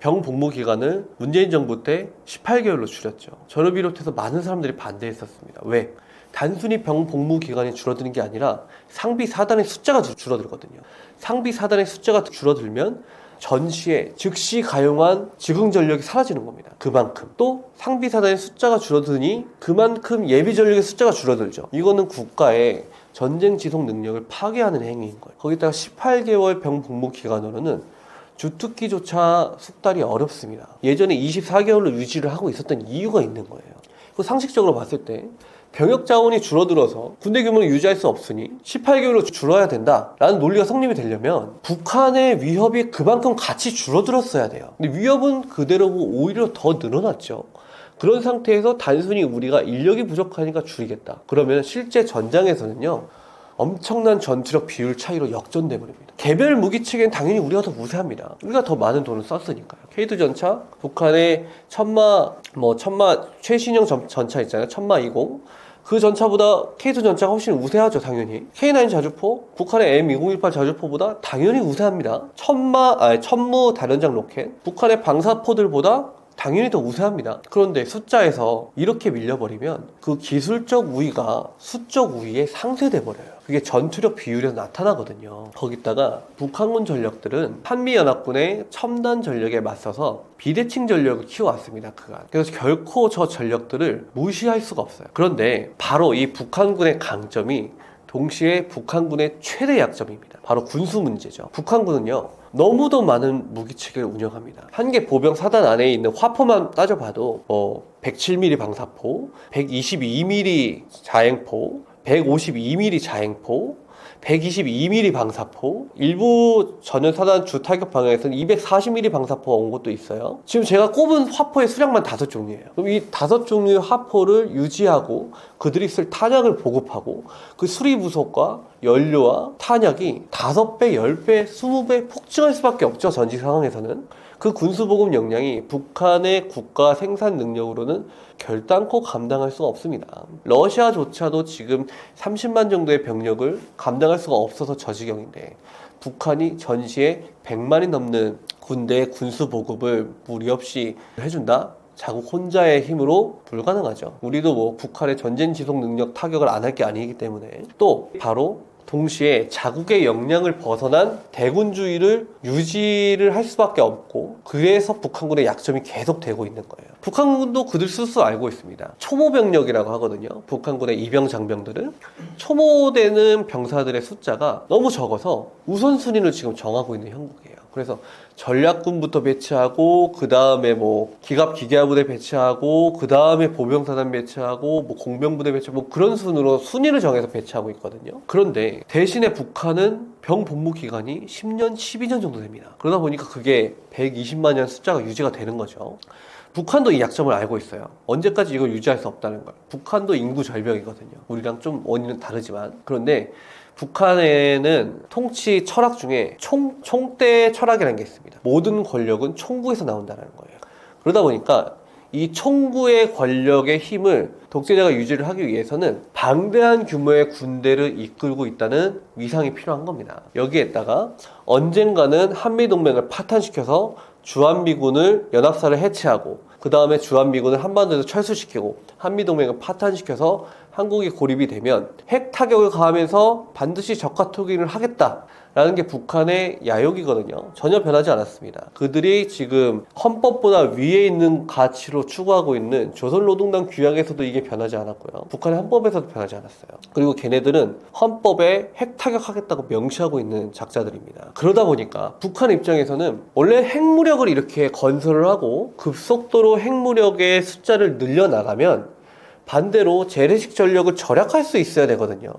병 복무 기간을 문재인 정부 때 18개월로 줄였죠. 저를 비롯해서 많은 사람들이 반대했었습니다. 왜? 단순히 병 복무 기간이 줄어드는 게 아니라 상비 사단의 숫자가 줄어들거든요. 상비 사단의 숫자가 줄어들면 전시에 즉시 가용한 지금 전력이 사라지는 겁니다. 그만큼. 또 상비 사단의 숫자가 줄어드니 그만큼 예비 전력의 숫자가 줄어들죠. 이거는 국가의 전쟁 지속 능력을 파괴하는 행위인 거예요. 거기다가 18개월 병 복무 기간으로는 주특기조차 숙달이 어렵습니다. 예전에 24개월로 유지를 하고 있었던 이유가 있는 거예요. 그 상식적으로 봤을 때 병역 자원이 줄어들어서 군대 규모를 유지할 수 없으니 18개월로 줄어야 된다라는 논리가 성립이 되려면 북한의 위협이 그만큼 같이 줄어들었어야 돼요. 근데 위협은 그대로고 오히려 더 늘어났죠. 그런 상태에서 단순히 우리가 인력이 부족하니까 줄이겠다. 그러면 실제 전장에서는요, 엄청난 전투력 비율 차이로 역전돼 버립니다. 개별 무기 측엔 당연히 우리가 더 우세합니다. 우리가 더 많은 돈을 썼으니까요. K2 전차, 북한의 천마 최신형 전차 있잖아요. 천마 20. 그 전차보다 K2 전차가 훨씬 우세하죠, 당연히. K9 자주포, 북한의 M2018 자주포보다 당연히 우세합니다. 천무 다련장 로켓, 북한의 방사포들보다 당연히 더 우세합니다. 그런데 숫자에서 이렇게 밀려버리면 그 기술적 우위가 수적 우위에 상쇄돼 버려요. 그게 전투력 비율에서 나타나거든요. 거기다가 북한군 전력들은 한미연합군의 첨단 전력에 맞서서 비대칭 전력을 키워왔습니다. 그간. 그래서 결코 저 전력들을 무시할 수가 없어요. 그런데 바로 이 북한군의 강점이 동시에 북한군의 최대 약점입니다. 바로 군수 문제죠. 북한군은요, 너무도 많은 무기체계를 운영합니다. 한 개 보병 사단 안에 있는 화포만 따져봐도 107mm 방사포, 122mm 자행포, 152mm 자행포, 122mm 방사포, 일부 전연사단 주타격 방향에서는 240mm 방사포가 온 것도 있어요. 지금 제가 꼽은 화포의 수량만 5종류예요. 그럼 이 5종류의 화포를 유지하고 그들이 쓸 탄약을 보급하고 그 수리부속과 연료와 탄약이 5배, 10배, 20배 폭증할 수밖에 없죠. 전직 상황에서는. 그 군수보급 역량이 북한의 국가 생산 능력으로는 결단코 감당할 수가 없습니다. 러시아조차도 지금 30만 정도의 병력을 감당할 수가 없어서 저 지경인데 북한이 전시에 100만이 넘는 군대의 군수보급을 무리 없이 해준다? 자국 혼자의 힘으로 불가능하죠. 우리도 뭐 북한의 전쟁 지속 능력 타격을 안 할 게 아니기 때문에 또 바로 동시에 자국의 역량을 벗어난 대군주의를 유지를 할 수밖에 없고 그래서 북한군의 약점이 계속 되고 있는 거예요. 북한군도 그들 스스로 알고 있습니다. 초모병력이라고 하거든요. 북한군의 이병 장병들은 초모되는 병사들의 숫자가 너무 적어서 우선순위를 지금 정하고 있는 형국이에요. 그래서 전략군부터 배치하고 그 다음에 뭐 기갑 기계화부대 배치하고 그 다음에 보병사단 배치하고 뭐 공병부대 배치하고 뭐 그런 순으로 순위를 정해서 배치하고 있거든요. 그런데 대신에 북한은 병 복무 기간이 10년, 12년 정도 됩니다. 그러다 보니까 그게 120만 년 숫자가 유지가 되는 거죠. 북한도 이 약점을 알고 있어요. 언제까지 이걸 유지할 수 없다는 걸. 북한도 인구 절벽이거든요. 우리랑 좀 원인은 다르지만. 그런데 북한에는 통치 철학 중에 총대 철학이라는 게 있습니다. 모든 권력은 총구에서 나온다는 거예요. 그러다 보니까 이 총구의 권력의 힘을 독재자가 유지를 하기 위해서는 방대한 규모의 군대를 이끌고 있다는 위상이 필요한 겁니다. 여기에다가 언젠가는 한미동맹을 파탄시켜서 주한미군을 연합사를 해체하고 그 다음에 주한미군을 한반도에서 철수시키고 한미동맹을 파탄시켜서 한국이 고립이 되면 핵 타격을 가하면서 반드시 적화 투기를 하겠다라는 게 북한의 야욕이거든요. 전혀 변하지 않았습니다. 그들이 지금 헌법보다 위에 있는 가치로 추구하고 있는 조선노동당 규약에서도 이게 변하지 않았고요. 북한의 헌법에서도 변하지 않았어요. 그리고 걔네들은 헌법에 핵 타격하겠다고 명시하고 있는 작자들입니다. 그러다 보니까 북한 입장에서는 원래 핵무력을 이렇게 건설을 하고 급속도로 핵무력의 숫자를 늘려나가면 반대로 재래식 전력을 절약할 수 있어야 되거든요.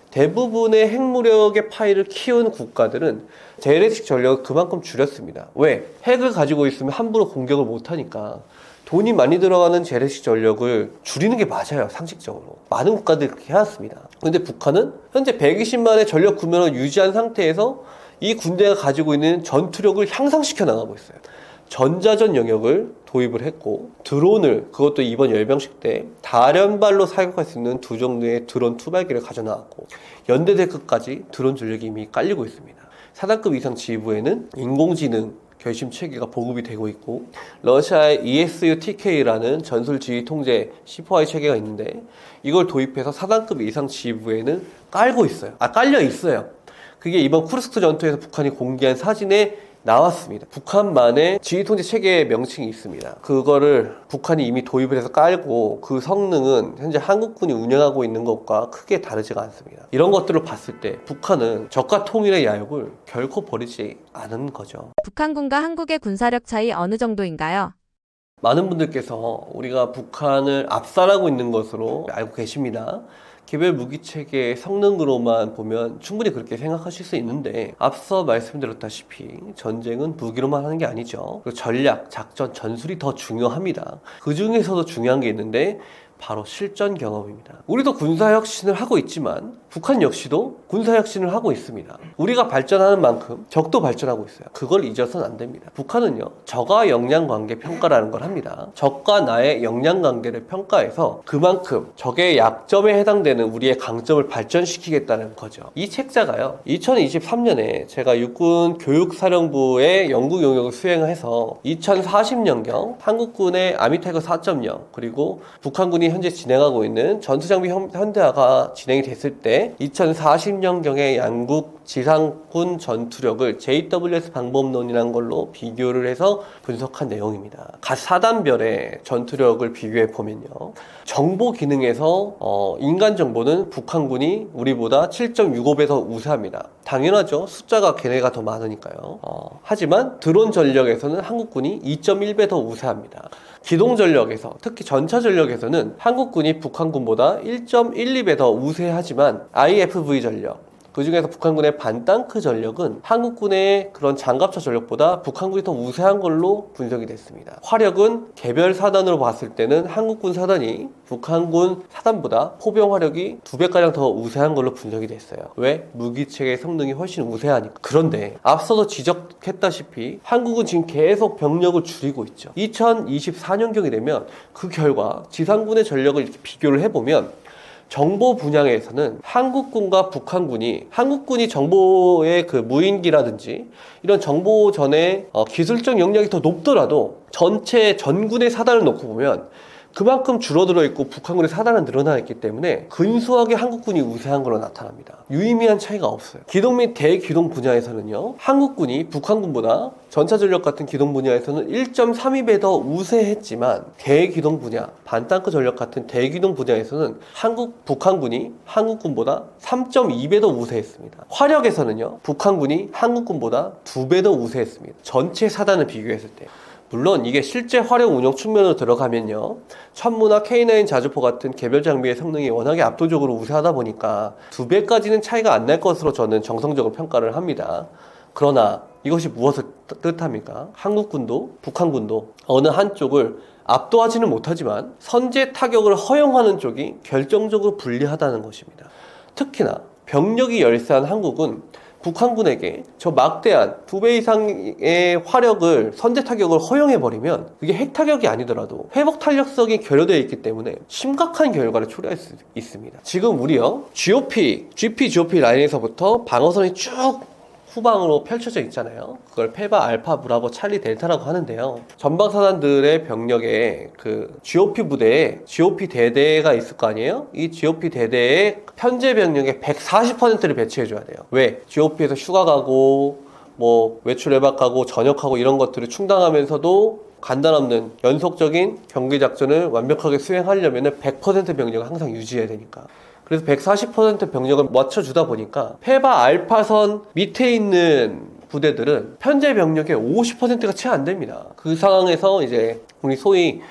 대부분의 핵무력의 파이를 키운 국가들은 재래식 전력을 그만큼 줄였습니다. 왜? 핵을 가지고 있으면 함부로 공격을 못하니까 돈이 많이 들어가는 재래식 전력을 줄이는 게 맞아요. 상식적으로. 많은 국가들이 그렇게 해왔습니다. 근데 북한은 현재 120만의 전력 구면을 유지한 상태에서 이 군대가 가지고 있는 전투력을 향상시켜 나가고 있어요. 전자전 영역을 도입을 했고 드론을 그것도 이번 열병식 때 다련발로 사격할 수 있는 2종류의 드론 투발기를 가져나왔고 연대대급까지 드론 전력이 이미 깔리고 있습니다. 4단급 이상 지휘부에는 인공지능 결심 체계가 보급이 되고 있고 러시아의 ESUTK라는 전술 지휘 통제 C4I 체계가 있는데 이걸 도입해서 4단급 이상 지휘부에는 깔고 있어요. 깔려 있어요. 그게 이번 쿠르스크 전투에서 북한이 공개한 사진에 나왔습니다. 북한만의 지휘통제 체계의 명칭이 있습니다. 그거를 북한이 이미 도입을 해서 깔고 그 성능은 현재 한국군이 운영하고 있는 것과 크게 다르지가 않습니다. 이런 것들을 봤을 때 북한은 적과 통일의 야욕을 결코 버리지 않은 거죠. 북한군과 한국의 군사력 차이 어느 정도인가요? 많은 분들께서 우리가 북한을 압살하고 있는 것으로 알고 계십니다. 개별 무기 체계의 성능으로만 보면 충분히 그렇게 생각하실 수 있는데 앞서 말씀드렸다시피 전쟁은 무기로만 하는 게 아니죠. 전략, 작전, 전술이 더 중요합니다. 그 중에서도 중요한 게 있는데 바로 실전 경험입니다. 우리도 군사혁신을 하고 있지만 북한 역시도 군사혁신을 하고 있습니다. 우리가 발전하는 만큼 적도 발전하고 있어요. 그걸 잊어서는 안 됩니다. 북한은요, 적과 역량관계 평가라는 걸 합니다. 적과 나의 역량관계를 평가해서 그만큼 적의 약점에 해당되는 우리의 강점을 발전시키겠다는 거죠. 이 책자가요, 2023년에 제가 육군 교육사령부의 연구 용역을 수행해서 2040년경 한국군의 아미태그 4.0 그리고 북한군이 현재 진행하고 있는 전투장비 현대화가 진행이 됐을 때 2040년경의 양국 지상군 전투력을 JWS 방법론이라는 걸로 비교를 해서 분석한 내용입니다. 각 사단별의 전투력을 비교해 보면요, 정보 기능에서 인간 정보는 북한군이 우리보다 7.65배 더 우세합니다. 당연하죠. 숫자가 걔네가 더 많으니까요. 하지만 드론 전력에서는 한국군이 2.1배 더 우세합니다. 기동 전력에서, 특히 전차 전력에서는 한국군이 북한군보다 1.12배 더 우세하지만 IFV 전력, 그 중에서 북한군의 반땅크 전력은 한국군의 그런 장갑차 전력보다 북한군이 더 우세한 걸로 분석이 됐습니다. 화력은 개별 사단으로 봤을 때는 한국군 사단이 북한군 사단보다 포병 화력이 2배가량 더 우세한 걸로 분석이 됐어요. 왜? 무기체계의 성능이 훨씬 우세하니까. 그런데 앞서도 지적했다시피 한국은 지금 계속 병력을 줄이고 있죠. 2024년경이 되면 그 결과 지상군의 전력을 이렇게 비교를 해보면 정보 분야에서는 한국군과 북한군이 한국군이 정보의 그 무인기라든지 이런 정보전의 기술적 역량이 더 높더라도 전체 전군의 사단을 놓고 보면 그만큼 줄어들어 있고 북한군의 사단은 늘어나 있기 때문에 근소하게 한국군이 우세한 걸로 나타납니다. 유의미한 차이가 없어요. 기동 및 대기동 분야에서는요, 한국군이 북한군보다 전차전력 같은 기동 분야에서는 1.32배 더 우세했지만 대기동 분야, 반땅크 전력 같은 대기동 분야에서는 북한군이 한국군보다 3.2배 더 우세했습니다. 화력에서는요, 북한군이 한국군보다 2배 더 우세했습니다. 전체 사단을 비교했을 때. 물론 이게 실제 화력 운영 측면으로 들어가면요, 천무나 K9 자주포 같은 개별 장비의 성능이 워낙에 압도적으로 우세하다 보니까 2배까지는 차이가 안 날 것으로 저는 정성적으로 평가를 합니다. 그러나 이것이 무엇을 뜻합니까? 한국군도 북한군도 어느 한쪽을 압도하지는 못하지만 선제 타격을 허용하는 쪽이 결정적으로 불리하다는 것입니다. 특히나 병력이 열세한 한국은 북한군에게 저 막대한 2배 이상의 화력을 선제 타격을 허용해버리면 그게 핵 타격이 아니더라도 회복 탄력성이 결여되어 있기 때문에 심각한 결과를 초래할 수 있습니다. 지금 우리요, GOP 라인에서부터 방어선이 쭉 후방으로 펼쳐져 있잖아요. 그걸 페바, 알파, 브라보, 찰리, 델타라고 하는데요. 전방사단들의 병력에 그 GOP 부대에 GOP 대대가 있을 거 아니에요? 이 GOP 대대에 현재 병력의 140%를 배치해줘야 돼요. 왜? GOP에서 휴가 가고 뭐 외출 외박하고 전역하고 이런 것들을 충당하면서도 간단 없는 연속적인 경기 작전을 완벽하게 수행하려면 100% 병력을 항상 유지해야 되니까. 그래서 140% 병력을 맞춰주다 보니까 페바 알파선 밑에 있는 부대들은 현재 병력의 50%가 채 안 됩니다. 그 상황에서 이제 우리 소위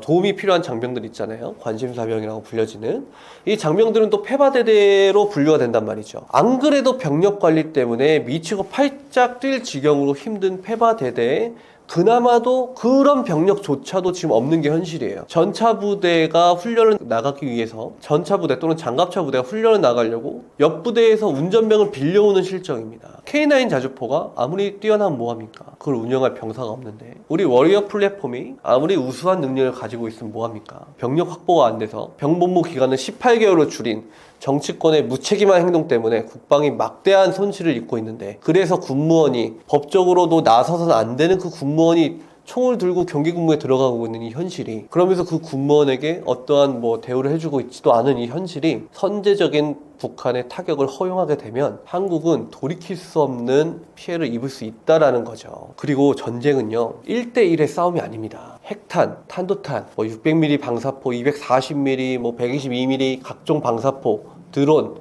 도움이 필요한 장병들 있잖아요. 관심사병이라고 불려지는 이 장병들은 또 페바대대로 분류가 된단 말이죠. 안 그래도 병력 관리 때문에 미치고 팔짝 뛸 지경으로 힘든 페바대대에 그나마도 그런 병력조차도 지금 없는 게 현실이에요. 전차부대가 훈련을 나가기 위해서 전차부대 또는 장갑차 부대가 훈련을 나가려고 옆 부대에서 운전병을 빌려오는 실정입니다. K9 자주포가 아무리 뛰어나면 뭐합니까? 그걸 운영할 병사가 없는데 우리 워리어 플랫폼이 아무리 우수한 능력을 가지고 있으면 뭐합니까? 병력 확보가 안 돼서 병복무 기간을 18개월로 줄인 정치권의 무책임한 행동 때문에 국방이 막대한 손실을 입고 있는데, 그래서 군무원이 법적으로도 나서서는 안 되는 그 군무원이 총을 들고 경기 근무에 들어가고 있는 이 현실이, 그러면서 그 군무원에게 어떠한 뭐 대우를 해주고 있지도 않은 이 현실이 선제적인 북한의 타격을 허용하게 되면 한국은 돌이킬 수 없는 피해를 입을 수 있다라는 거죠. 그리고 전쟁은요, 1대1의 싸움이 아닙니다. 핵탄, 탄도탄, 뭐 600mm 방사포, 240mm, 뭐 122mm 각종 방사포, 드론,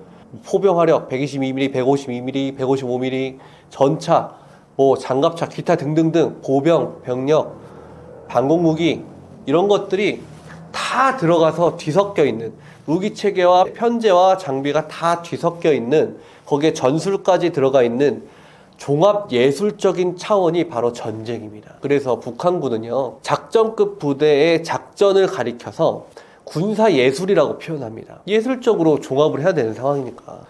포병 화력 122mm, 152mm, 155mm, 전차, 뭐 장갑차, 기타 등등등 보병, 병력, 방공무기 이런 것들이 다 들어가서 뒤섞여 있는, 무기체계와 편제와 장비가 다 뒤섞여 있는, 거기에 전술까지 들어가 있는 종합 예술적인 차원이 바로 전쟁입니다. 그래서 북한군은요, 작전급 부대의 작전을 가리켜서 군사 예술이라고 표현합니다. 예술적으로 종합을 해야 되는 상황이니까.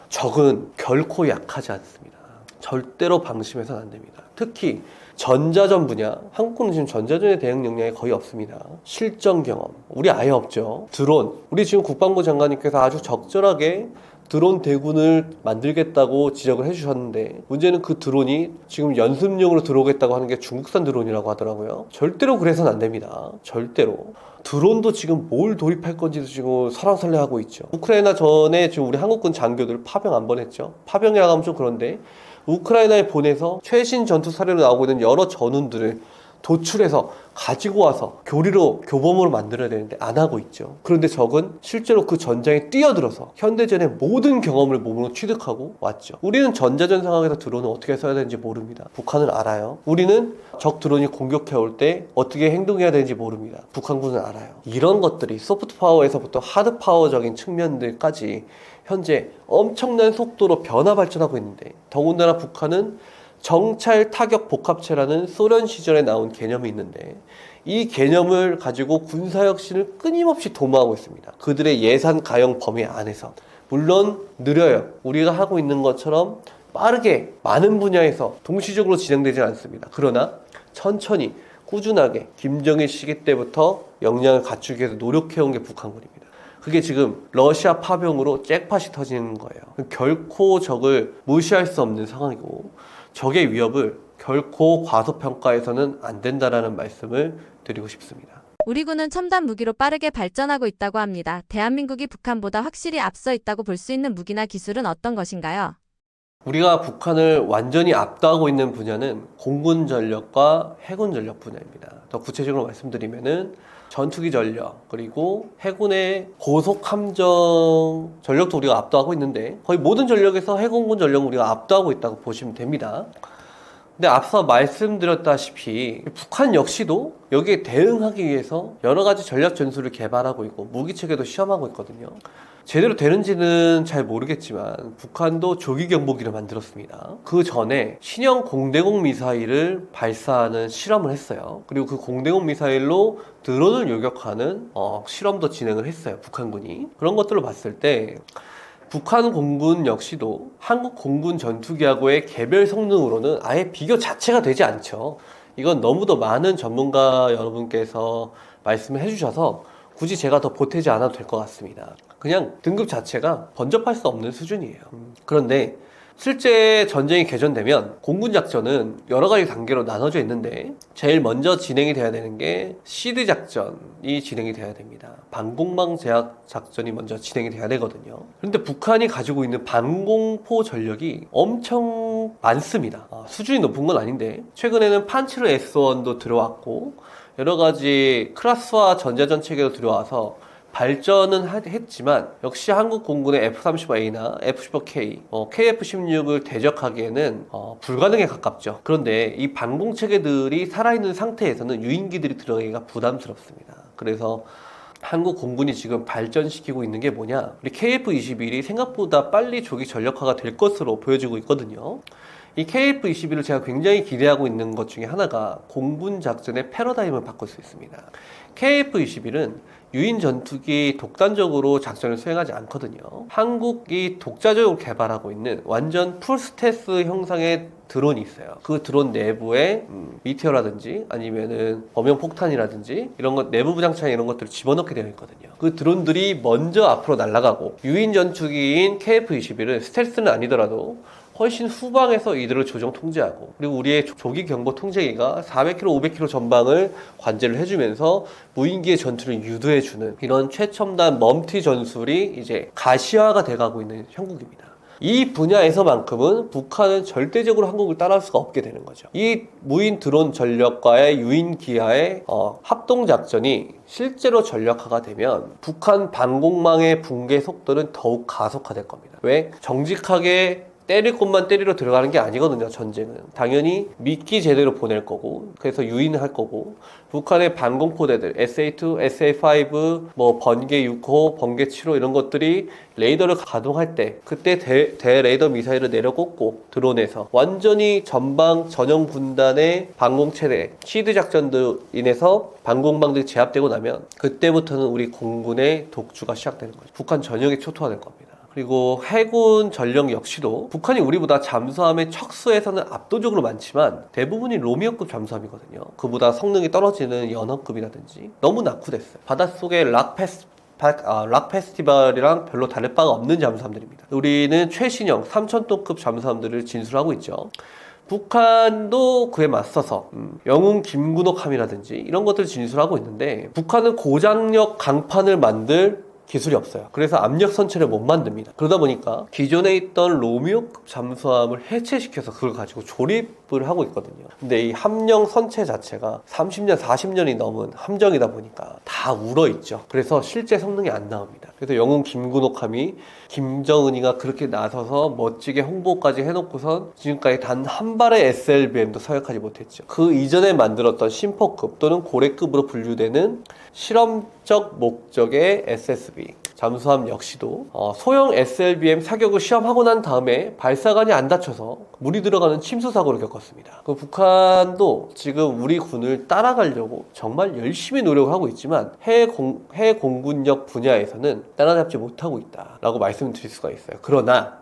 적은 결코 약하지 않습니다. 절대로 방심해서는 안 됩니다. 특히 전자전 분야, 한국군은 지금 전자전에 대응 역량이 거의 없습니다. 실전 경험, 우리 아예 없죠. 드론, 우리 지금 국방부 장관님께서 아주 적절하게 드론 대군을 만들겠다고 지적을 해주셨는데, 문제는 그 드론이 지금 연습용으로 들어오겠다고 하는 게 중국산 드론이라고 하더라고요. 절대로 그래서는 안 됩니다. 절대로. 드론도 지금 뭘 도입할 건지도 지금 설왕설래하고 있죠. 우크라이나 전에 지금 우리 한국군 장교들 파병 안 보냈죠. 파병이라고 하면 좀 그런데 우크라이나에 보내서 최신 전투 사례로 나오고 있는 여러 전운들을 도출해서 가지고 와서 교범으로 만들어야 되는데 안 하고 있죠. 그런데 적은 실제로 그 전장에 뛰어들어서 현대전의 모든 경험을 몸으로 취득하고 왔죠. 우리는 전자전 상황에서 드론을 어떻게 써야 되는지 모릅니다. 북한은 알아요. 우리는 적 드론이 공격해 올 때 어떻게 행동해야 되는지 모릅니다. 북한군은 알아요. 이런 것들이 소프트 파워에서부터 하드 파워적인 측면들까지 현재 엄청난 속도로 변화 발전하고 있는데, 더군다나 북한은 정찰 타격 복합체라는 소련 시절에 나온 개념이 있는데, 이 개념을 가지고 군사혁신을 끊임없이 도모하고 있습니다. 그들의 예산 가용 범위 안에서. 물론 느려요. 우리가 하고 있는 것처럼 빠르게 많은 분야에서 동시적으로 진행되지 않습니다. 그러나 천천히 꾸준하게 김정일 시기 때부터 역량을 갖추기 위해서 노력해온 게 북한군입니다. 그게 지금 러시아 파병으로 잭팟이 터지는 거예요. 결코 적을 무시할 수 없는 상황이고, 적의 위협을 결코 과소평가해서는 안 된다라는 말씀을 드리고 싶습니다. 우리 군은 첨단 무기로 빠르게 발전하고 있다고 합니다. 대한민국이 북한보다 확실히 앞서 있다고 볼 수 있는 무기나 기술은 어떤 것인가요? 우리가 북한을 완전히 압도하고 있는 분야는 공군 전력과 해군 전력 분야입니다. 더 구체적으로 말씀드리면은 전투기 전력, 그리고 해군의 고속 함정 전력도 우리가 압도하고 있는데, 거의 모든 전력에서 해군군 전력은 우리가 압도하고 있다고 보시면 됩니다. 근데 앞서 말씀드렸다시피 북한 역시도 여기에 대응하기 위해서 여러 가지 전략 전술을 개발하고 있고 무기 체계도 시험하고 있거든요. 제대로 되는지는 잘 모르겠지만 북한도 조기 경보기를 만들었습니다. 그 전에 신형 공대공 미사일을 발사하는 실험을 했어요. 그리고 그 공대공 미사일로 드론을 요격하는 실험도 진행을 했어요. 북한군이. 그런 것들을 봤을 때 북한 공군 역시도 한국 공군 전투기하고의 개별 성능으로는 아예 비교 자체가 되지 않죠. 이건 너무도 많은 전문가 여러분께서 말씀을 해주셔서 굳이 제가 더 보태지 않아도 될 것 같습니다. 그냥 등급 자체가 번접할 수 없는 수준이에요. 그런데 실제 전쟁이 개전되면 공군 작전은 여러 가지 단계로 나눠져 있는데, 제일 먼저 진행이 돼야 되는 게 시드 작전이 진행이 돼야 됩니다. 방공망 제압 작전이 먼저 진행이 돼야 되거든요. 그런데 북한이 가지고 있는 방공포 전력이 엄청 많습니다. 수준이 높은 건 아닌데, 최근에는 판치르 S1도 들어왔고 여러 가지 클라스화 전자전 체계도 들어와서 발전은 했지만 역시 한국 공군의 F-35A나 F-15K, KF-16을 대적하기에는 불가능에 가깝죠. 그런데 이 방공 체계들이 살아있는 상태에서는 유인기들이 들어가기가 부담스럽습니다. 그래서 한국 공군이 지금 발전시키고 있는 게 뭐냐, 우리 KF-21이 생각보다 빨리 조기 전력화가 될 것으로 보여지고 있거든요. 이 KF-21을 제가 굉장히 기대하고 있는 것 중에 하나가 공군 작전의 패러다임을 바꿀 수 있습니다. KF-21은 유인 전투기 독단적으로 작전을 수행하지 않거든요. 한국이 독자적으로 개발하고 있는 완전 풀스텔스 형상의 드론이 있어요. 그 드론 내부에 미티어라든지 아니면은 범용 폭탄이라든지 이런 것, 내부 부장창 이런 것들을 집어넣게 되어 있거든요. 그 드론들이 먼저 앞으로 날아가고, 유인 전투기인 KF-21은 스텔스는 아니더라도 훨씬 후방에서 이들을 조정 통제하고, 그리고 우리의 조기 경보 통제기가 400km, 500km 전방을 관제를 해주면서 무인기의 전투를 유도해주는 이런 최첨단 멈티 전술이 이제 가시화가 돼가고 있는 형국입니다. 이 분야에서만큼은 북한은 절대적으로 한국을 따라할 수가 없게 되는 거죠. 이 무인 드론 전력과의 유인 기하의 합동 작전이 실제로 전력화가 되면 북한 방공망의 붕괴 속도는 더욱 가속화될 겁니다. 왜? 정직하게 때릴 곳만 때리러 들어가는 게 아니거든요. 전쟁은 당연히 미끼 제대로 보낼 거고, 그래서 유인할 거고, 북한의 방공포대들 SA2, SA5, 뭐 번개 6호, 번개 7호 이런 것들이 레이더를 가동할 때 그때 대레이더 미사일을 내려 꽂고 드론에서 완전히 전방 전형 군단의 방공체대 시드 작전도 인해서 방공망들이 제압되고 나면 그때부터는 우리 공군의 독주가 시작되는 거죠. 북한 전역이 초토화될 겁니다. 그리고 해군 전력 역시도 북한이 우리보다 잠수함의 척수에서는 압도적으로 많지만 대부분이 로미오급 잠수함이거든요. 그보다 성능이 떨어지는 연허급이라든지 너무 낙후됐어요. 바닷속에 락 페스티벌이랑 별로 다를 바가 없는 잠수함들입니다. 우리는 최신형 3,000톤급 잠수함들을 진술하고 있죠. 북한도 그에 맞서서 영웅 김군옥함이라든지 이런 것들을 진술하고 있는데, 북한은 고장력 강판을 만들 기술이 없어요. 그래서 압력 선체를 못 만듭니다. 그러다 보니까 기존에 있던 로미오급 잠수함을 해체시켜서 그걸 가지고 조립을 하고 있거든요. 근데 이 함령 선체 자체가 30년, 40년이 넘은 함정이다 보니까 다 울어있죠. 그래서 실제 성능이 안 나옵니다. 그래서 영웅 김군옥함이 김정은이가 그렇게 나서서 멋지게 홍보까지 해놓고선 지금까지 단 한 발의 SLBM도 서역하지 못했죠. 그 이전에 만들었던 심포급 또는 고래급으로 분류되는 실험적 목적의 SSB 잠수함 역시도 소형 SLBM 사격을 시험하고 난 다음에 발사관이 안 닫혀서 물이 들어가는 침수 사고를 겪었습니다. 그 북한도 지금 우리 군을 따라가려고 정말 열심히 노력을 하고 있지만 해외 공군력 분야에서는 따라잡지 못하고 있다라고 말씀을 드릴 수가 있어요. 그러나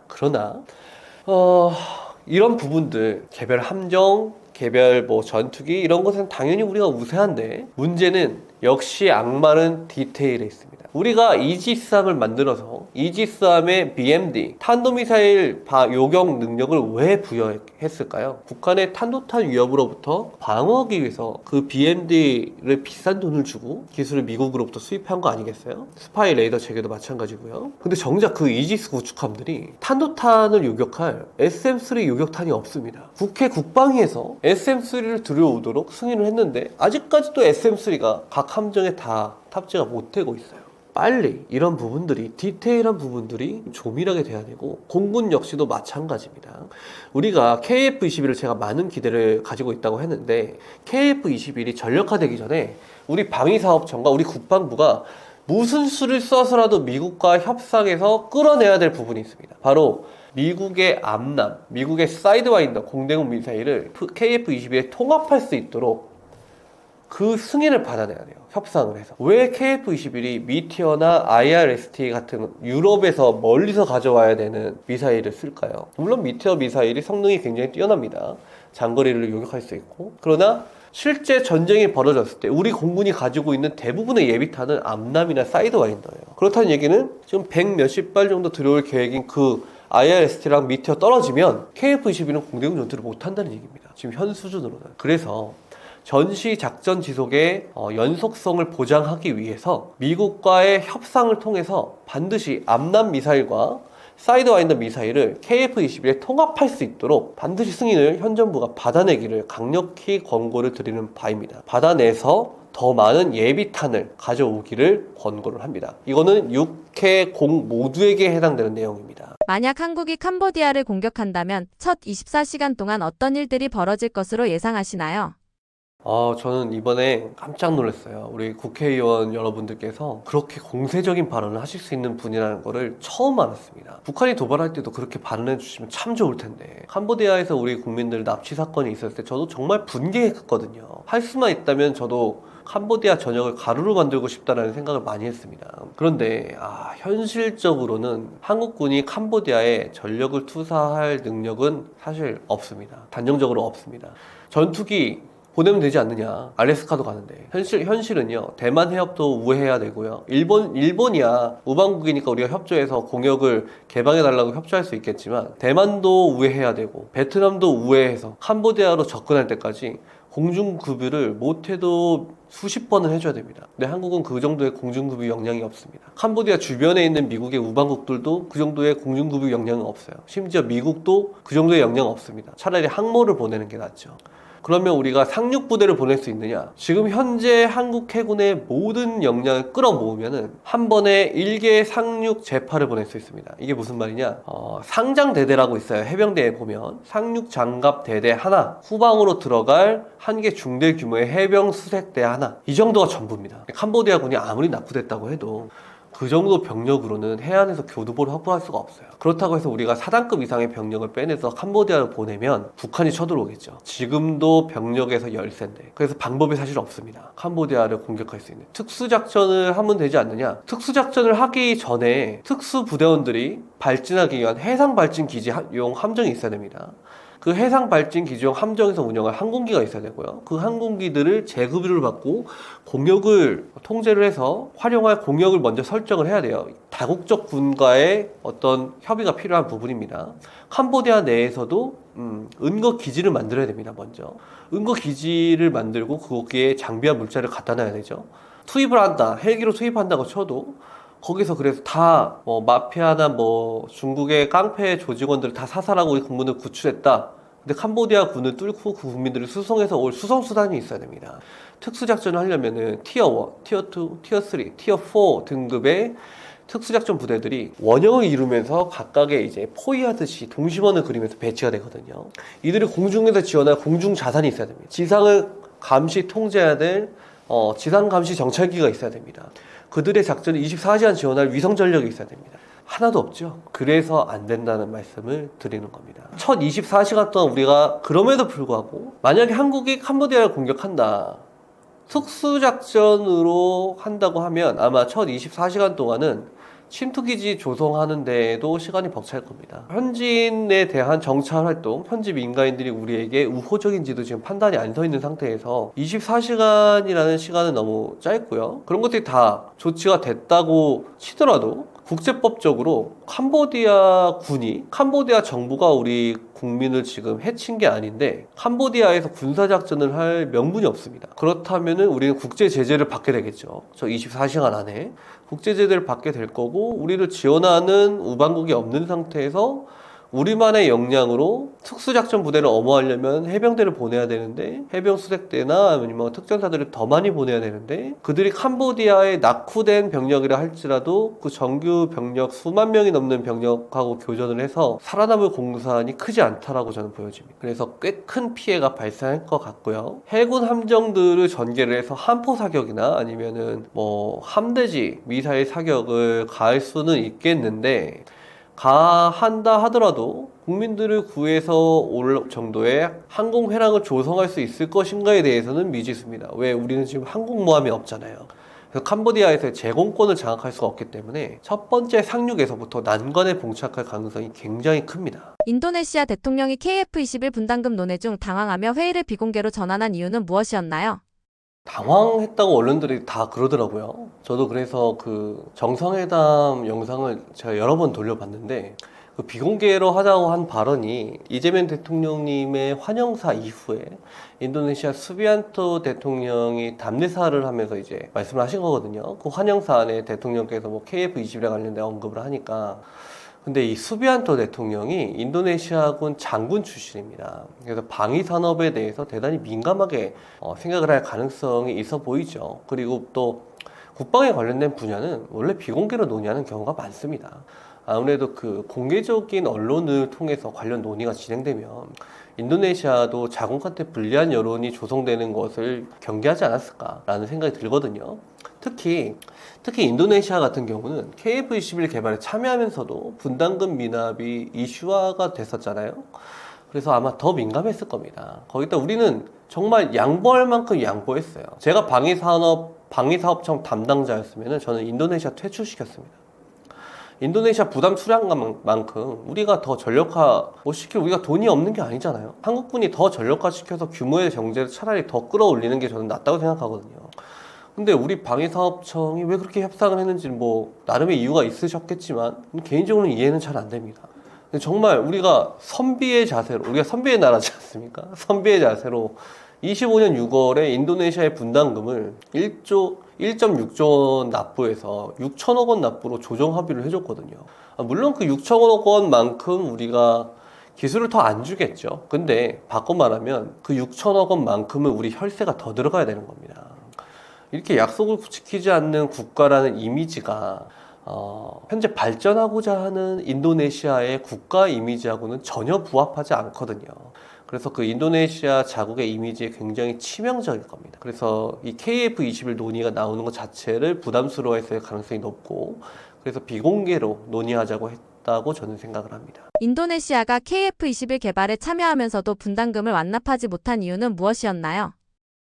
이런 부분들 개별 함정, 개별 전투기 이런 것은 당연히 우리가 우세한데 문제는 역시 악마는 디테일에 있습니다. 우리가 이지스함을 만들어서 이지스함의 BMD 탄도미사일 요격 능력을 왜 부여했을까요? 북한의 탄도탄 위협으로부터 방어하기 위해서 그 BMD를 비싼 돈을 주고 기술을 미국으로부터 수입한 거 아니겠어요? 스파이 레이더 체계도 마찬가지고요. 근데 정작 그 이지스 구축함들이 탄도탄을 요격할 SM-3 요격탄이 없습니다. 국회 국방위에서 SM-3를 들여오도록 승인을 했는데 아직까지도 SM-3가 각 함정에 다 탑재가 못되고 있어요. 빨리 이런 부분들이 디테일한 부분들이 조밀하게 돼야 되고 공군 역시도 마찬가지입니다. 우리가 KF-21을 제가 많은 기대를 가지고 있다고 했는데 KF-21이 전력화되기 전에 우리 방위사업청과 우리 국방부가 무슨 수를 써서라도 미국과 협상해서 끌어내야 될 부분이 있습니다. 바로 미국의 암람, 미국의 사이드와인더 공대공 미사일을 KF-21에 통합할 수 있도록 그 승인을 받아내야 돼요. 협상을 해서. 왜 KF-21이 미티어나 IRST 같은 유럽에서 멀리서 가져와야 되는 미사일을 쓸까요? 물론 미티어 미사일이 성능이 굉장히 뛰어납니다. 장거리를 요격할 수 있고. 그러나 실제 전쟁이 벌어졌을 때 우리 공군이 가지고 있는 대부분의 예비탄은 암람이나 사이드와인더예요. 그렇다는 얘기는 지금 100 몇십 발 정도 들어올 계획인 그 IRST랑 미티어 떨어지면 KF-21은 공대공 전투를 못한다는 얘기입니다. 지금 현 수준으로는. 그래서 전시 작전 지속의 연속성을 보장하기 위해서 미국과의 협상을 통해서 반드시 암람 미사일과 사이드와인더 미사일을 KF-21에 통합할 수 있도록 반드시 승인을 현 정부가 받아내기를 강력히 권고를 드리는 바입니다. 받아내서 더 많은 예비탄을 가져오기를 권고를 합니다. 이거는 6회 공 모두에게 해당되는 내용입니다. 만약 한국이 캄보디아를 공격한다면 첫 24시간 동안 어떤 일들이 벌어질 것으로 예상하시나요? 저는 이번에 깜짝 놀랐어요. 우리 국회의원 여러분들께서 그렇게 공세적인 발언을 하실 수 있는 분이라는 거를 처음 알았습니다. 북한이 도발할 때도 그렇게 발언해 주시면 참 좋을 텐데 캄보디아에서 우리 국민들 납치 사건이 있었을 때 저도 정말 분개했거든요. 할 수만 있다면 저도 캄보디아 전역을 가루로 만들고 싶다라는 생각을 많이 했습니다. 그런데 현실적으로는 한국군이 캄보디아에 전력을 투사할 능력은 사실 없습니다. 단정적으로 없습니다. 전투기 보내면 되지 않느냐. 알래스카도 가는데. 현실은요. 대만 해협도 우회해야 되고요. 일본이야 우방국이니까 우리가 협조해서 공역을 개방해달라고 협조할 수 있겠지만 대만도 우회해야 되고 베트남도 우회해서 캄보디아로 접근할 때까지 공중급유를 못해도 수십 번을 해줘야 됩니다. 근데 한국은 그 정도의 공중급유 역량이 없습니다. 캄보디아 주변에 있는 미국의 우방국들도 그 정도의 공중급유 역량은 없어요. 심지어 미국도 그 정도의 역량은 없습니다. 차라리 항모를 보내는 게 낫죠. 그러면 우리가 상륙부대를 보낼 수 있느냐? 지금 현재 한국 해군의 모든 역량을 끌어모으면은 한 번에 1개 상륙 제파를 보낼 수 있습니다. 이게 무슨 말이냐? 상장대대라고 있어요. 해병대에 보면 상륙 장갑 대대 하나, 후방으로 들어갈 한 개 중대 규모의 해병 수색대 하나, 이 정도가 전부입니다. 캄보디아군이 아무리 납부됐다고 해도 그 정도 병력으로는 해안에서 교두보를 확보할 수가 없어요. 그렇다고 해서 우리가 4단급 이상의 병력을 빼내서 캄보디아로 보내면 북한이 쳐들어오겠죠. 지금도 병력에서 열세인데. 그래서 방법이 사실 없습니다. 캄보디아를 공격할 수 있는. 특수작전을 하면 되지 않느냐? 특수작전을 하기 전에 특수부대원들이 발진하기 위한 해상발진기지용 함정이 있어야 됩니다. 그 해상발진 기지용 함정에서 운영할 항공기가 있어야 되고요. 그 항공기들을 재급유를 받고 공역을 통제를 해서 활용할 공역을 먼저 설정을 해야 돼요. 다국적 군과의 어떤 협의가 필요한 부분입니다. 캄보디아 내에서도 은거 기지를 만들어야 됩니다. 먼저 은거 기지를 만들고 거기에 장비와 물자를 갖다 놔야 되죠. 투입을 한다, 헬기로 투입한다고 쳐도 거기서 그래서 다 마피아나 중국의 깡패 조직원들을 다 사살하고 우리 국민을 구출했다. 근데 캄보디아 군을 뚫고 그 국민들을 수송해서 올 수송수단이 있어야 됩니다. 특수작전을 하려면은 티어 1, 티어 2, 티어 3, 티어 4 등급의 특수작전 부대들이 원형을 이루면서 각각의 이제 포위하듯이 동심원을 그리면서 배치가 되거든요. 이들이 공중에서 지원할 공중 자산이 있어야 됩니다. 지상을 감시 통제해야 될 지상 감시 정찰기가 있어야 됩니다. 그들의 작전을 24시간 지원할 위성 전력이 있어야 됩니다. 하나도 없죠. 그래서 안 된다는 말씀을 드리는 겁니다. 첫 24시간 동안 우리가 그럼에도 불구하고 만약에 한국이 캄보디아를 공격한다. 특수작전으로 한다고 하면 아마 첫 24시간 동안은 침투기지 조성하는 데에도 시간이 벅찰 겁니다. 현지인에 대한 정찰 활동, 현지 민간인들이 우리에게 우호적인지도 지금 판단이 안 서 있는 상태에서 24시간이라는 시간은 너무 짧고요. 그런 것들이 다 조치가 됐다고 치더라도 국제법적으로 캄보디아 군이, 캄보디아 정부가 우리 국민을 지금 해친 게 아닌데 캄보디아에서 군사작전을 할 명분이 없습니다. 그렇다면은 우리는 국제 제재를 받게 되겠죠. 저 24시간 안에 국제 제재를 받게 될 거고 우리를 지원하는 우방국이 없는 상태에서 우리만의 역량으로 특수작전 부대를 엄호하려면 해병대를 보내야 되는데 해병 수색대나 아니면 특전사들을 더 많이 보내야 되는데 그들이 캄보디아에 낙후된 병력이라 할지라도 그 정규 병력 수만 명이 넘는 병력하고 교전을 해서 살아남을 공산이 크지 않다라고 저는 보여집니다. 그래서 꽤 큰 피해가 발생할 것 같고요. 해군 함정들을 전개를 해서 함포 사격이나 아니면은 함대지 미사일 사격을 가할 수는 있겠는데 한다 하더라도 국민들을 구해서 올 정도의 항공회랑을 조성할 수 있을 것인가에 대해서는 미지수입니다. 왜? 우리는 지금 항공모함이 없잖아요. 그래서 캄보디아에서의 제공권을 장악할 수가 없기 때문에 첫 번째 상륙에서부터 난관에 봉착할 가능성이 굉장히 큽니다. 인도네시아 대통령이 KF-21 분담금 논의 중 당황하며 회의를 비공개로 전환한 이유는 무엇이었나요? 당황했다고 언론들이 다 그러더라고요. 저도 그래서 그 정상회담 영상을 제가 여러 번 돌려봤는데 그 비공개로 하자고 한 발언이 이재명 대통령님의 환영사 이후에 인도네시아 수비안토 대통령이 답례사를 하면서 이제 말씀을 하신 거거든요. 그 환영사 안에 대통령께서 KF-21에 관련된 언급을 하니까 근데 이 수비안토 대통령이 인도네시아군 장군 출신입니다. 그래서 방위 산업에 대해서 대단히 민감하게 생각을 할 가능성이 있어 보이죠. 그리고 또 국방에 관련된 분야는 원래 비공개로 논의하는 경우가 많습니다. 아무래도 그 공개적인 언론을 통해서 관련 논의가 진행되면 인도네시아도 자국한테 불리한 여론이 조성되는 것을 경계하지 않았을까라는 생각이 들거든요. 특히 인도네시아 같은 경우는 KF-21 개발에 참여하면서도 분담금 미납이 이슈화가 됐었잖아요. 그래서 아마 더 민감했을 겁니다. 거기다 우리는 정말 양보할 만큼 양보했어요. 제가 방위사업청 담당자였으면 저는 인도네시아 퇴출시켰습니다. 인도네시아 부담 수량만큼 우리가 더 전력화 시킬 우리가 돈이 없는 게 아니잖아요. 한국군이 더 전력화 시켜서 규모의 경제를 차라리 더 끌어올리는 게 저는 낫다고 생각하거든요. 근데 우리 방위사업청이 왜 그렇게 협상을 했는지 나름의 이유가 있으셨겠지만 개인적으로는 이해는 잘 안 됩니다. 근데 정말 우리가 선비의 나라지 않습니까? 선비의 자세로 25년 6월에 인도네시아의 분담금을 1.6조 원 납부해서 6천억 원 납부로 조정 합의를 해줬거든요. 물론 그 6천억 원만큼 우리가 기술을 더 안 주겠죠. 근데 바꿔 말하면 그 6천억 원만큼은 우리 혈세가 더 들어가야 되는 겁니다. 이렇게 약속을 지키지 않는 국가라는 이미지가 현재 발전하고자 하는 인도네시아의 국가 이미지하고는 전혀 부합하지 않거든요. 그래서 그 인도네시아 자국의 이미지에 굉장히 치명적일 겁니다. 그래서 이 KF-21 논의가 나오는 것 자체를 부담스러워했을 가능성이 높고 그래서 비공개로 논의하자고 했다고 저는 생각을 합니다. 인도네시아가 KF-21 개발에 참여하면서도 분담금을 완납하지 못한 이유는 무엇이었나요?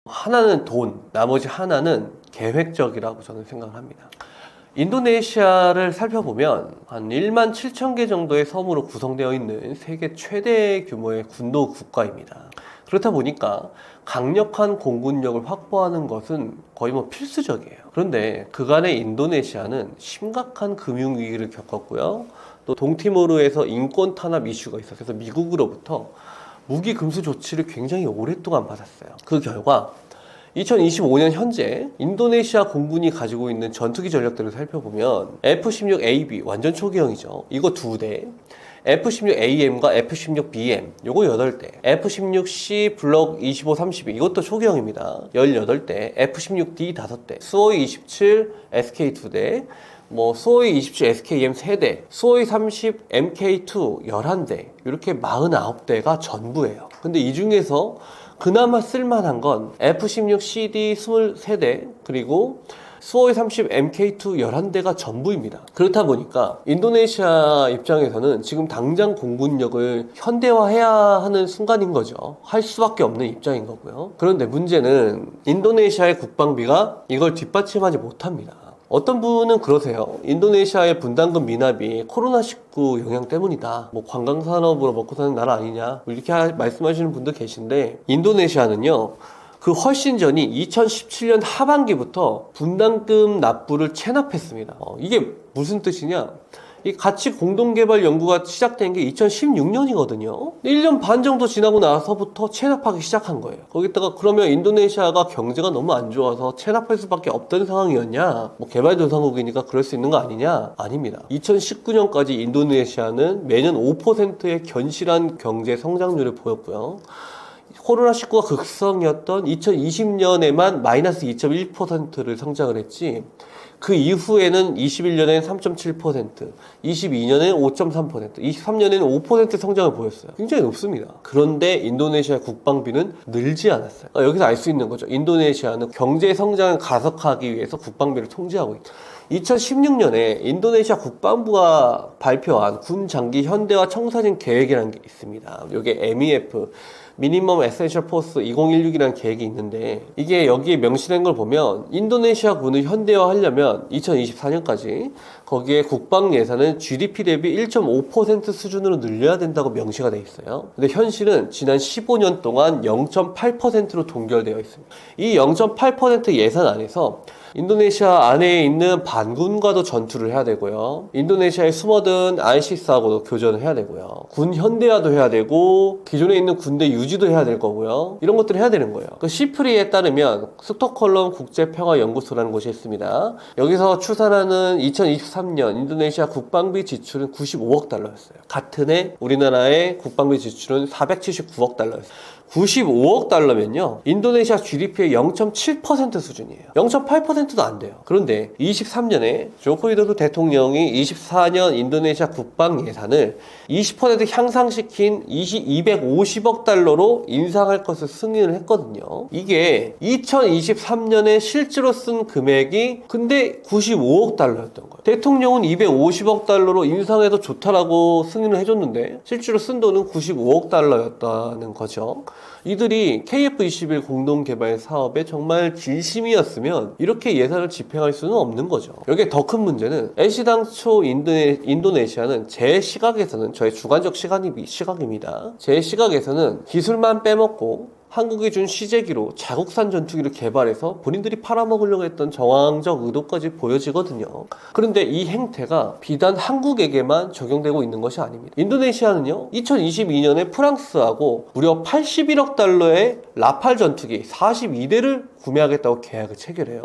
하나는 돈, 나머지 하나는 계획적이라고 저는 생각을 합니다. 인도네시아를 살펴보면 한 1만 7천 개 정도의 섬으로 구성되어 있는 세계 최대 규모의 군도 국가입니다. 그렇다 보니까 강력한 공군력을 확보하는 것은 거의 필수적이에요. 그런데 그간의 인도네시아는 심각한 금융위기를 겪었고요. 또 동티모르에서 인권 탄압 이슈가 있어서 그래서 미국으로부터 무기 금수 조치를 굉장히 오랫동안 받았어요. 그 결과 2025년 현재 인도네시아 공군이 가지고 있는 전투기 전력들을 살펴보면 F-16AB 완전 초기형이죠. 이거 2대, F-16AM과 F-16BM 요거 8대, F-16C 블록 25, 32 이것도 초기형입니다. 18대, F-16D 5대, 수호이 27 SK 2대, 수호이 27 SKM 3대, 수호이 30 MK2 11대, 이렇게 49대가 전부예요. 근데 이 중에서 그나마 쓸만한 건 F-16CD 23대, 그리고 수호이 30 MK2 11대가 전부입니다. 그렇다 보니까 인도네시아 입장에서는 지금 당장 공군력을 현대화해야 하는 순간인 거죠. 할 수밖에 없는 입장인 거고요. 그런데 문제는 인도네시아의 국방비가 이걸 뒷받침하지 못합니다. 어떤 분은 그러세요. 인도네시아의 분담금 미납이 코로나19 영향 때문이다. 관광산업으로 먹고 사는 나라 아니냐. 이렇게 말씀하시는 분도 계신데, 인도네시아는요, 그 훨씬 전인 2017년 하반기부터 분담금 납부를 체납했습니다. 이게 무슨 뜻이냐? 이 가치 공동개발 연구가 시작된 게 2016년이거든요. 1년 반 정도 지나고 나서부터 체납하기 시작한 거예요. 거기다가 그러면 인도네시아가 경제가 너무 안 좋아서 체납할 수밖에 없던 상황이었냐? 개발도상국이니까 그럴 수 있는 거 아니냐? 아닙니다. 2019년까지 인도네시아는 매년 5%의 견실한 경제 성장률을 보였고요. 코로나19가 극성이었던 2020년에만 마이너스 2.1%를 성장을 했지, 그 이후에는 21년엔 3.7%, 22년엔 5.3%, 23년에는 5% 성장을 보였어요. 굉장히 높습니다. 그런데 인도네시아 국방비는 늘지 않았어요. 여기서 알 수 있는 거죠. 인도네시아는 경제 성장을 가속하기 위해서 국방비를 통제하고 있다. 2016년에 인도네시아 국방부가 발표한 군 장기 현대화 청사진 계획이라는 게 있습니다. 이게 MEF, 미니멈 에센셜 포스 2016이라는 계획이 있는데, 이게 여기에 명시된 걸 보면 인도네시아 군을 현대화하려면 2024년까지 거기에 국방 예산은 GDP 대비 1.5% 수준으로 늘려야 된다고 명시가 돼 있어요. 근데 현실은 지난 15년 동안 0.8%로 동결되어 있습니다. 이 0.8% 예산 안에서 인도네시아 안에 있는 반군과도 전투를 해야 되고요. 인도네시아에 숨어든 ISIS하고도 교전을 해야 되고요. 군 현대화도 해야 되고, 기존에 있는 군대 유지도 해야 될 거고요. 이런 것들을 해야 되는 거예요. 그 시프리에 따르면 스톡홀름 국제평화연구소라는 곳이 있습니다. 여기서 추산하는 2023년 인도네시아 국방비 지출은 95억 달러였어요. 같은 해 우리나라의 국방비 지출은 479억 달러였어요. 95억 달러면요, 인도네시아 GDP의 0.7% 수준이에요. 0.8%도 안 돼요. 그런데 23년에 조코 위도도 대통령이 24년 인도네시아 국방 예산을 20% 향상시킨 250억 달러로 인상할 것을 승인을 했거든요. 이게 2023년에 실제로 쓴 금액이 근데 95억 달러였던 거예요. 대통령은 250억 달러로 인상해도 좋다라고 승인을 해줬는데 실제로 쓴 돈은 95억 달러였다는 거죠. 이들이 KF21 공동개발 사업에 정말 진심이었으면 이렇게 예산을 집행할 수는 없는 거죠. 여기에 더 큰 문제는 애시당초 인도네시아는 제 시각에서는, 저의 주관적 시각입니다. 제 시각에서는 기술만 빼먹고 한국이 준 시제기로 자국산 전투기를 개발해서 본인들이 팔아먹으려고 했던 정황적 의도까지 보여지거든요. 그런데 이 행태가 비단 한국에게만 적용되고 있는 것이 아닙니다. 인도네시아는요, 2022년에 프랑스하고 무려 81억 달러의 라팔 전투기 42대를 구매하겠다고 계약을 체결해요.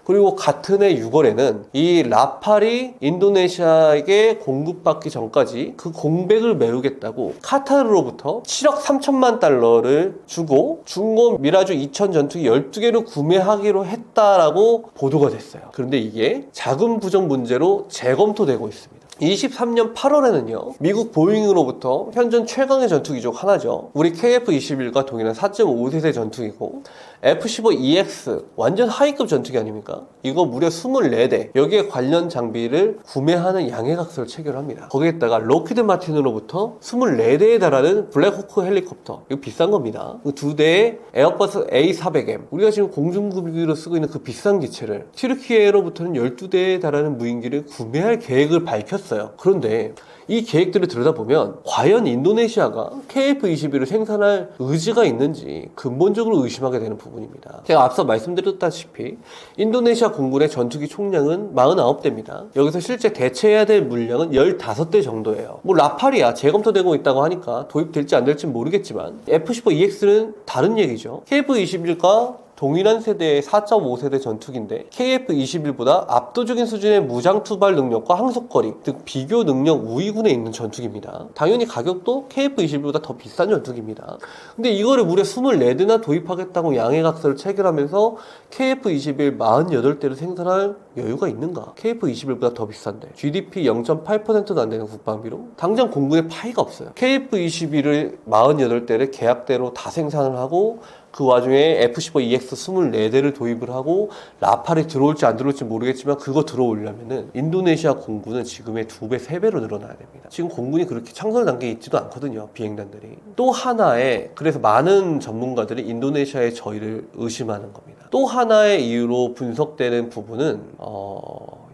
그리고 같은 해 6월에는 이 라팔이 인도네시아에게 공급받기 전까지 그 공백을 메우겠다고 카타르로부터 7억 3천만 달러를 주고 중고 미라주 2000 전투기 12개를 구매하기로 했다라고 보도가 됐어요. 그런데 이게 자금 부족 문제로 재검토되고 있습니다. 23년 8월에는요, 미국 보잉으로부터 현존 최강의 전투기 중 하나죠. 우리 KF-21과 동일한 4.5세대 전투기고, F-15EX 완전 하위급 전투기 아닙니까? 이거 무려 24대, 여기에 관련 장비를 구매하는 양해각서를 체결합니다. 거기에다가 로키드 마틴으로부터 24대에 달하는 블랙호크 헬리콥터, 이거 비싼 겁니다. 그 2대의 에어버스 A400M, 우리가 지금 공중무기로 쓰고 있는 그 비싼 기체를, 튀르키예로부터는 12대에 달하는 무인기를 구매할 계획을 밝혔어요. 그런데 이 계획들을 들여다보면 과연 인도네시아가 KF-21을 생산할 의지가 있는지 근본적으로 의심하게 되는 부분입니다. 제가 앞서 말씀드렸다시피 인도네시아 공군의 전투기 총량은 49대입니다. 여기서 실제 대체해야 될 물량은 15대 정도예요. 라팔이야 재검토되고 있다고 하니까 도입될지 안 될지 모르겠지만 F-15EX는 다른 얘기죠. KF-21과 동일한 세대의 4.5세대 전투기인데 KF-21보다 압도적인 수준의 무장 투발 능력과 항속거리 등 비교 능력 우위군에 있는 전투기입니다. 당연히 가격도 KF-21보다 더 비싼 전투기입니다. 근데 이거를 무려 24대나 도입하겠다고 양해각서를 체결하면서 KF-21 48대를 생산할 여유가 있는가? KF-21보다 더 비싼데 GDP 0.8%도 안 되는 국방비로 당장 공군에 파이가 없어요. KF-21을 48대를 계약대로 다 생산을 하고 그 와중에 F-15EX 24대를 도입을 하고 라팔이 들어올지 안 들어올지 모르겠지만 그거 들어오려면은 인도네시아 공군은 지금의 2배, 3배로 늘어나야 됩니다. 지금 공군이 그렇게 창설 단계에 있지도 않거든요. 비행단들이. 또 하나의 그래서 많은 전문가들이 인도네시아의 저희를 의심하는 겁니다. 또 하나의 이유로 분석되는 부분은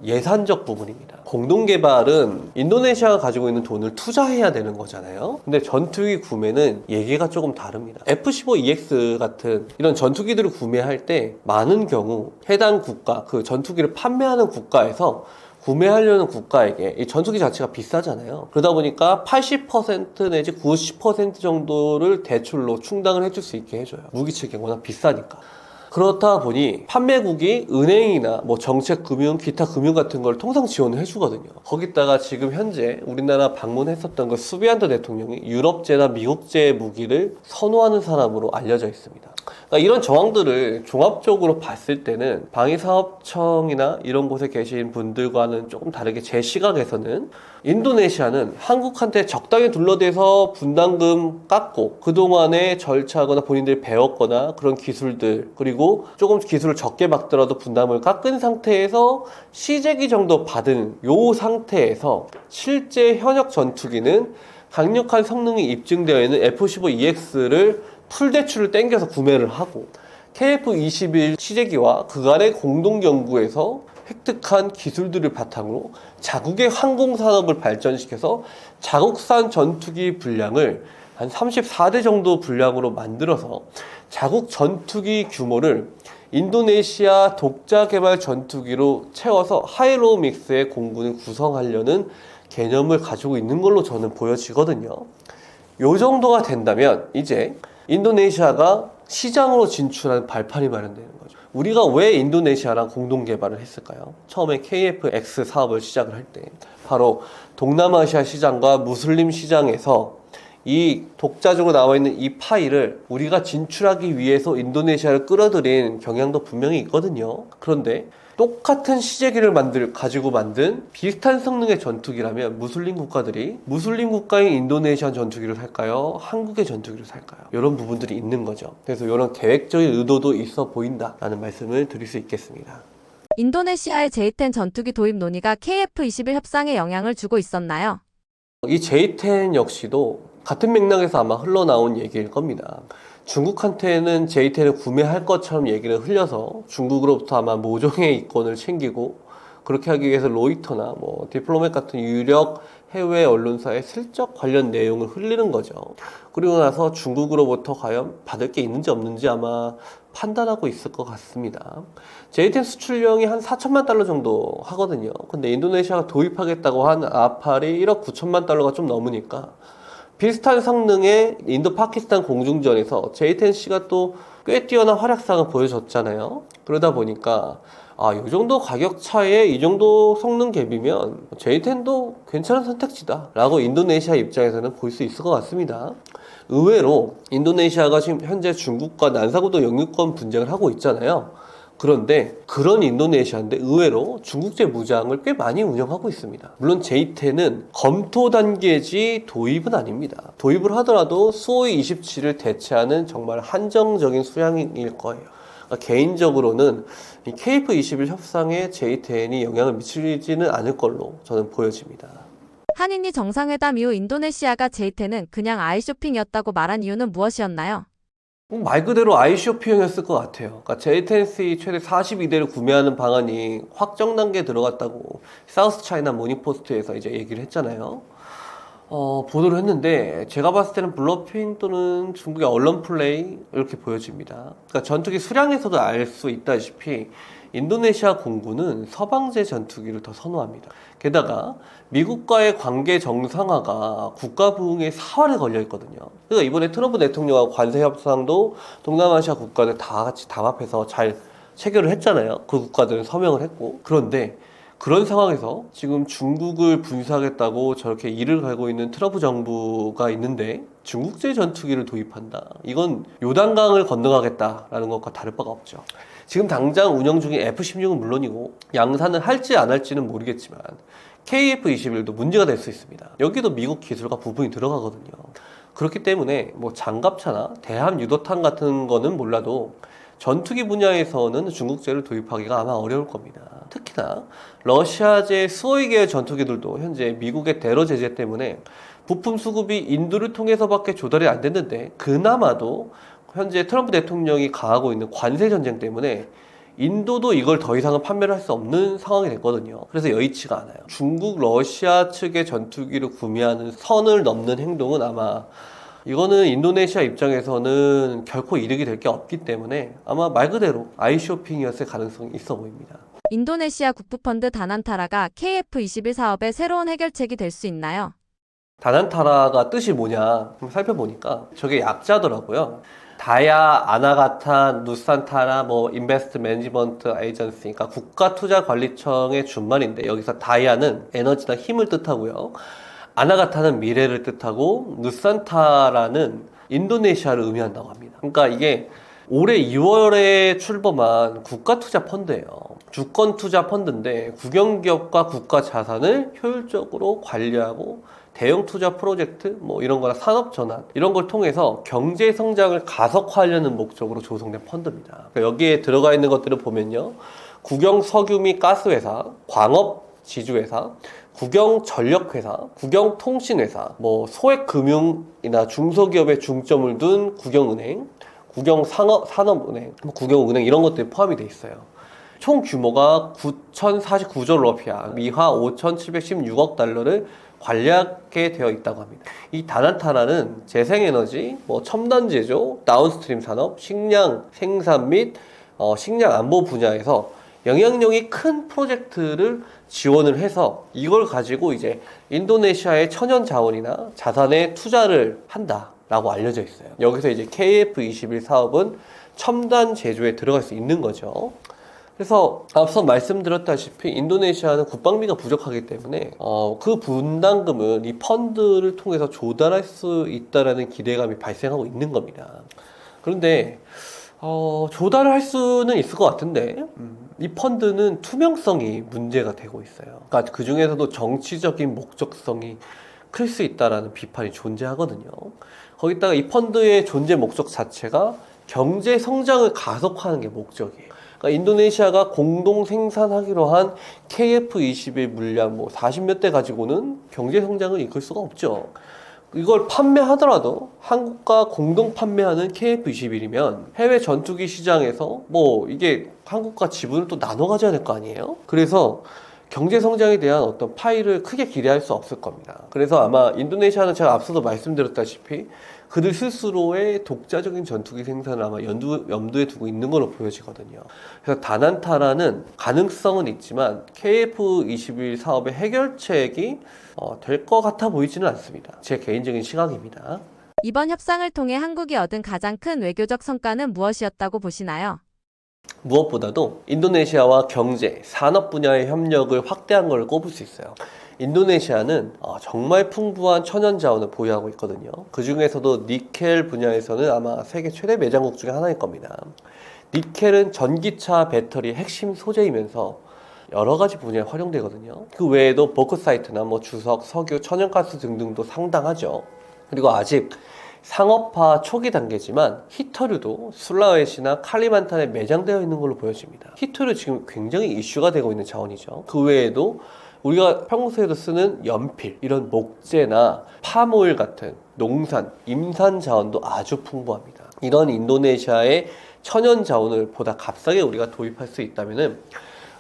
예산적 부분입니다. 공동개발은 인도네시아가 가지고 있는 돈을 투자해야 되는 거잖아요. 근데 전투기 구매는 얘기가 조금 다릅니다. F-15EX 같은 이런 전투기들을 구매할 때 많은 경우 해당 국가, 그 전투기를 판매하는 국가에서 구매하려는 국가에게 이 전투기 자체가 비싸잖아요. 그러다 보니까 80% 내지 90% 정도를 대출로 충당을 해줄 수 있게 해줘요. 무기체계가 워낙 비싸니까. 그렇다 보니 판매국이 은행이나 뭐 정책금융, 기타 금융 같은 걸 통상 지원을 해주거든요. 거기다가 지금 현재 우리나라 방문했었던 그 수비안도 대통령이 유럽제나 미국제 무기를 선호하는 사람으로 알려져 있습니다. 그러니까 이런 정황들을 종합적으로 봤을 때는 방위사업청이나 이런 곳에 계신 분들과는 조금 다르게 제 시각에서는 인도네시아는 한국한테 적당히 둘러대서 분담금 깎고 그동안의 절차하거나 본인들이 배웠거나 그런 기술들 그리고 조금 기술을 적게 받더라도 분담을 깎은 상태에서 시제기 정도 받은 요 상태에서 실제 현역 전투기는 강력한 성능이 입증되어 있는 F-15EX를 풀대출을 땡겨서 구매를 하고 KF-21 시제기와 그간의 공동연구에서 획득한 기술들을 바탕으로 자국의 항공산업을 발전시켜서 자국산 전투기 분량을 한 34대 정도 분량으로 만들어서 자국 전투기 규모를 인도네시아 독자 개발 전투기로 채워서 하이로우 믹스의 공군을 구성하려는 개념을 가지고 있는 걸로 저는 보여지거든요. 요 정도가 된다면 이제 인도네시아가 시장으로 진출하는 발판이 마련되는 거죠. 우리가 왜 인도네시아랑 공동 개발을 했을까요? 처음에 KF-X 사업을 시작을 할 때 바로 동남아시아 시장과 무슬림 시장에서 이 독자적으로 나와 있는 이 파이를 우리가 진출하기 위해서 인도네시아를 끌어들인 경향도 분명히 있거든요. 그런데 똑같은 시제기를 가지고 만든 비슷한 성능의 전투기라면 무슬림 국가들이 무슬림 국가인 인도네시아 전투기를 살까요? 한국의 전투기를 살까요? 이런 부분들이 있는 거죠. 그래서 이런 계획적인 의도도 있어 보인다라는 말씀을 드릴 수 있겠습니다. 인도네시아의 J-10 전투기 도입 논의가 KF-21 협상에 영향을 주고 있었나요? 이 J-10 역시도 같은 맥락에서 아마 흘러나온 얘기일 겁니다. 중국한테는 J-10을 구매할 것처럼 얘기를 흘려서 중국으로부터 아마 모종의 이권을 챙기고 그렇게 하기 위해서 로이터나 뭐 디플로맷 같은 유력 해외 언론사에 슬쩍 관련 내용을 흘리는 거죠. 그리고 나서 중국으로부터 과연 받을 게 있는지 없는지 아마 판단하고 있을 것 같습니다. J-10 수출량이 한 4천만 달러 정도 하거든요. 근데 인도네시아가 도입하겠다고 한 아팔이 1억 9천만 달러가 좀 넘으니까 비슷한 성능의 인도 파키스탄 공중전에서 J-10C가 또 꽤 뛰어난 활약상을 보여줬잖아요. 그러다 보니까 이 정도 가격 차이에 이 정도 성능 갭이면 J-10도 괜찮은 선택지다 라고 인도네시아 입장에서는 볼 수 있을 것 같습니다. 의외로 인도네시아가 지금 현재 중국과 난사고도 영유권 분쟁을 하고 있잖아요. 그런데 그런 인도네시아인데 의외로 중국제 무장을 꽤 많이 운영하고 있습니다. 물론 J-10은 검토 단계지 도입은 아닙니다. 도입을 하더라도 수호이 27을 대체하는 정말 한정적인 수량일 거예요. 그러니까 개인적으로는 이 KF-21 협상에 J-10이 영향을 미치지는 않을 걸로 저는 보여집니다. 한인이 정상회담 이후 인도네시아가 J-10은 그냥 아이쇼핑이었다고 말한 이유는 무엇이었나요? 말 그대로 아이쇼핑이었을 것 같아요. 그러니까 J-10C 최대 42대를 구매하는 방안이 확정 단계에 들어갔다고 사우스 차이나 모닝포스트에서 이제 얘기를 했잖아요. 보도를 했는데 제가 봤을 때는 블러핑 또는 중국의 언론 플레이 이렇게 보여집니다. 그러니까 전투기 수량에서도 알 수 있다시피 인도네시아 공군은 서방제 전투기를 더 선호합니다. 게다가 미국과의 관계 정상화가 국가 부흥의 사활에 걸려 있거든요. 그러니까 이번에 트럼프 대통령하고 관세 협상도 동남아시아 국가들 다 같이 담합해서 잘 체결을 했잖아요. 그 국가들은 서명을 했고. 그런데 그런 상황에서 지금 중국을 분수하겠다고 저렇게 이를 갈고 있는 트럼프 정부가 있는데 중국제 전투기를 도입한다. 이건 요단강을 건너가겠다라는 것과 다를 바가 없죠. 지금 당장 운영 중인 F-16은 물론이고 양산을 할지 안 할지는 모르겠지만 KF-21도 문제가 될 수 있습니다. 여기도 미국 기술과 부분이 들어가거든요. 그렇기 때문에 뭐 장갑차나 대함 유도탄 같은 거는 몰라도 전투기 분야에서는 중국제를 도입하기가 아마 어려울 겁니다. 특히나 러시아제 수호이 계열 전투기들도 현재 미국의 대러 제재 때문에 부품 수급이 인도를 통해서밖에 조달이 안 됐는데 그나마도 현재 트럼프 대통령이 가하고 있는 관세 전쟁 때문에 인도도 이걸 더 이상은 판매를 할 수 없는 상황이 됐거든요. 그래서 여의치가 않아요. 중국, 러시아 측의 전투기를 구매하는 선을 넘는 행동은 아마 이거는 인도네시아 입장에서는 결코 이득이 될 게 없기 때문에 아마 말 그대로 아이쇼핑이었을 가능성이 있어 보입니다. 인도네시아 국부펀드 다난타라가 KF-21 사업의 새로운 해결책이 될 수 있나요? 다난타라가 뜻이 뭐냐 한번 살펴보니까 저게 약자더라고요. 다야, 아나가타, 누산타라, 인베스트 매니지먼트 에이전시, 그러니까 국가투자관리청의 준말인데 여기서 다야는 에너지나 힘을 뜻하고요. 아나가타는 미래를 뜻하고 누산타라는 인도네시아를 의미한다고 합니다. 그러니까 이게 올해 2월에 출범한 국가투자 펀드예요. 주권투자 펀드인데 국영기업과 국가 자산을 효율적으로 관리하고 대형 투자 프로젝트 이런 거나 산업 전환 이런 걸 통해서 경제 성장을 가속화하려는 목적으로 조성된 펀드입니다. 그러니까 여기에 들어가 있는 것들을 보면요. 국영 석유 및 가스 회사, 광업 지주회사, 국영전력회사, 국영통신회사, 소액금융이나 중소기업에 중점을 둔 국영은행, 국영산업은행, 국영은행 이런 것들이 포함이 돼 있어요. 총 규모가 9,049조 러피아, 미화 5,716억 달러를 관리하게 되어 있다고 합니다. 이 다난타라는 재생에너지, 첨단 제조, 다운스트림 산업, 식량 생산 및 식량 안보 분야에서 영향력이 큰 프로젝트를 지원을 해서 이걸 가지고 이제 인도네시아의 천연 자원이나 자산에 투자를 한다라고 알려져 있어요. 여기서 이제 KF-21 사업은 첨단 제조에 들어갈 수 있는 거죠. 그래서 앞서 말씀드렸다시피 인도네시아는 국방비가 부족하기 때문에 그 분담금을 이 펀드를 통해서 조달할 수 있다라는 기대감이 발생하고 있는 겁니다. 그런데 조달을 할 수는 있을 것 같은데 이 펀드는 투명성이 문제가 되고 있어요. 그러니까 그 중에서도 정치적인 목적성이 클 수 있다라는 비판이 존재하거든요. 거기다가 이 펀드의 존재 목적 자체가 경제 성장을 가속화하는 게 목적이에요. 그러니까 인도네시아가 공동 생산하기로 한 KF-21 물량 40몇 대 가지고는 경제 성장을 이끌 수가 없죠. 이걸 판매하더라도 한국과 공동 판매하는 KF-21이면 해외 전투기 시장에서 이게 한국과 지분을 또 나눠 가져야 될 거 아니에요? 그래서 경제 성장에 대한 어떤 파이를 크게 기대할 수 없을 겁니다. 그래서 아마 인도네시아는 제가 앞서도 말씀드렸다시피 그들 스스로의 독자적인 전투기 생산을 아마 염두에 두고 있는 걸로 보여지거든요. 그래서 다난타라는 가능성은 있지만 KF-21 사업의 해결책이 될 것 같아 보이지는 않습니다. 제 개인적인 시각입니다. 이번 협상을 통해 한국이 얻은 가장 큰 외교적 성과는 무엇이었다고 보시나요? 무엇보다도 인도네시아와 경제, 산업 분야의 협력을 확대한 걸 꼽을 수 있어요. 인도네시아는 정말 풍부한 천연 자원을 보유하고 있거든요. 그 중에서도 니켈 분야에서는 아마 세계 최대 매장국 중에 하나일 겁니다. 니켈은 전기차 배터리 핵심 소재이면서 여러 가지 분야에 활용되거든요. 그 외에도 보크사이트나 주석, 석유, 천연가스 등등도 상당하죠. 그리고 아직 상업화 초기 단계지만 히터류도 술라웨시나 칼리만탄에 매장되어 있는 걸로 보여집니다. 히터류 지금 굉장히 이슈가 되고 있는 자원이죠. 그 외에도 우리가 평소에도 쓰는 연필, 이런 목재나 팜오일 같은 농산, 임산 자원도 아주 풍부합니다. 이런 인도네시아의 천연 자원을 보다 값싸게 우리가 도입할 수 있다면은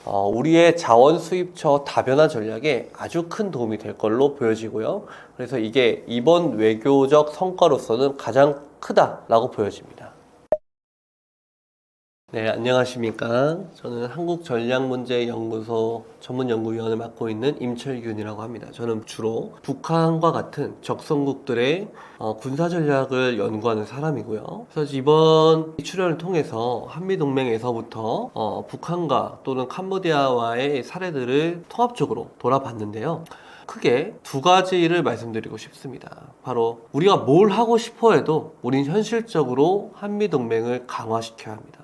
우리의 자원 수입처 다변화 전략에 아주 큰 도움이 될 걸로 보여지고요. 그래서 이게 이번 외교적 성과로서는 가장 크다라고 보여집니다. 네, 안녕하십니까. 저는 한국전략문제연구소 전문연구위원을 맡고 있는 임철균이라고 합니다. 저는 주로 북한과 같은 적성국들의 군사전략을 연구하는 사람이고요. 그래서 이번 출연을 통해서 한미동맹에서부터 북한과 또는 캄보디아와의 사례들을 통합적으로 돌아봤는데요. 크게 두 가지를 말씀드리고 싶습니다. 바로 우리가 뭘 하고 싶어 해도 우린 현실적으로 한미동맹을 강화시켜야 합니다.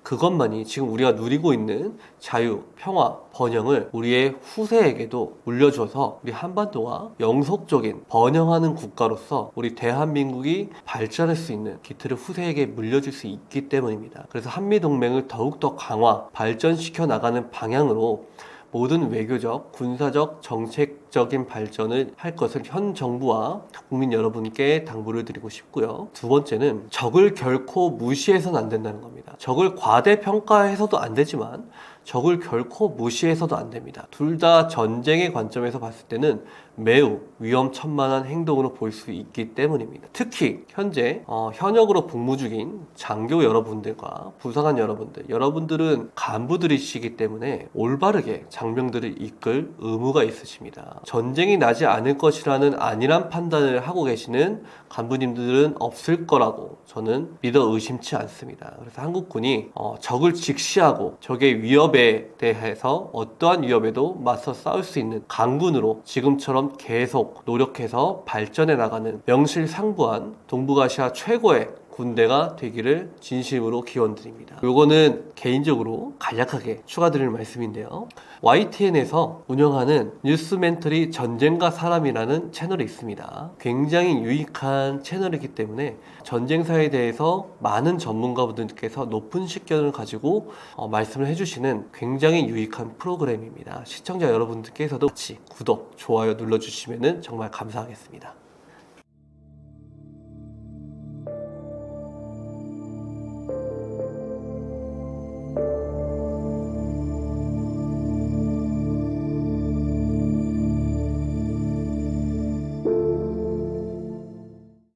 그것만이 지금 우리가 누리고 있는 자유, 평화, 번영을 우리의 후세에게도 물려줘서 우리 한반도와 영속적인 번영하는 국가로서 우리 대한민국이 발전할 수 있는 기틀을 후세에게 물려줄 수 있기 때문입니다. 그래서 한미동맹을 더욱더 강화, 발전시켜 나가는 방향으로 모든 외교적, 군사적, 정책적인 발전을 할 것을 현 정부와 국민 여러분께 당부를 드리고 싶고요. 두 번째는 적을 결코 무시해서는 안 된다는 겁니다. 적을 과대평가해서도 안 되지만 적을 결코 무시해서도 안 됩니다. 둘 다 전쟁의 관점에서 봤을 때는 매우 위험천만한 행동으로 볼 수 있기 때문입니다. 특히 현재 현역으로 복무 중인 장교 여러분들과 부사관 여러분들은 간부들이시기 때문에 올바르게 장병들을 이끌 의무가 있으십니다. 전쟁이 나지 않을 것이라는 안일한 판단을 하고 계시는 간부님들은 없을 거라고 저는 믿어 의심치 않습니다. 그래서 한국군이 적을 직시하고 적의 위협에 대해서 어떠한 위협에도 맞서 싸울 수 있는 강군으로 지금처럼 계속 노력해서 발전해 나가는 명실상부한 동북아시아 최고의 군대가 되기를 진심으로 기원드립니다. 요거는 개인적으로 간략하게 추가드릴 말씀인데요. YTN에서 운영하는 뉴스멘터리 전쟁과 사람이라는 채널이 있습니다. 굉장히 유익한 채널이기 때문에 전쟁사에 대해서 많은 전문가분들께서 높은 식견을 가지고 말씀을 해주시는 굉장히 유익한 프로그램입니다. 시청자 여러분들께서도 같이 구독, 좋아요 눌러주시면 정말 감사하겠습니다.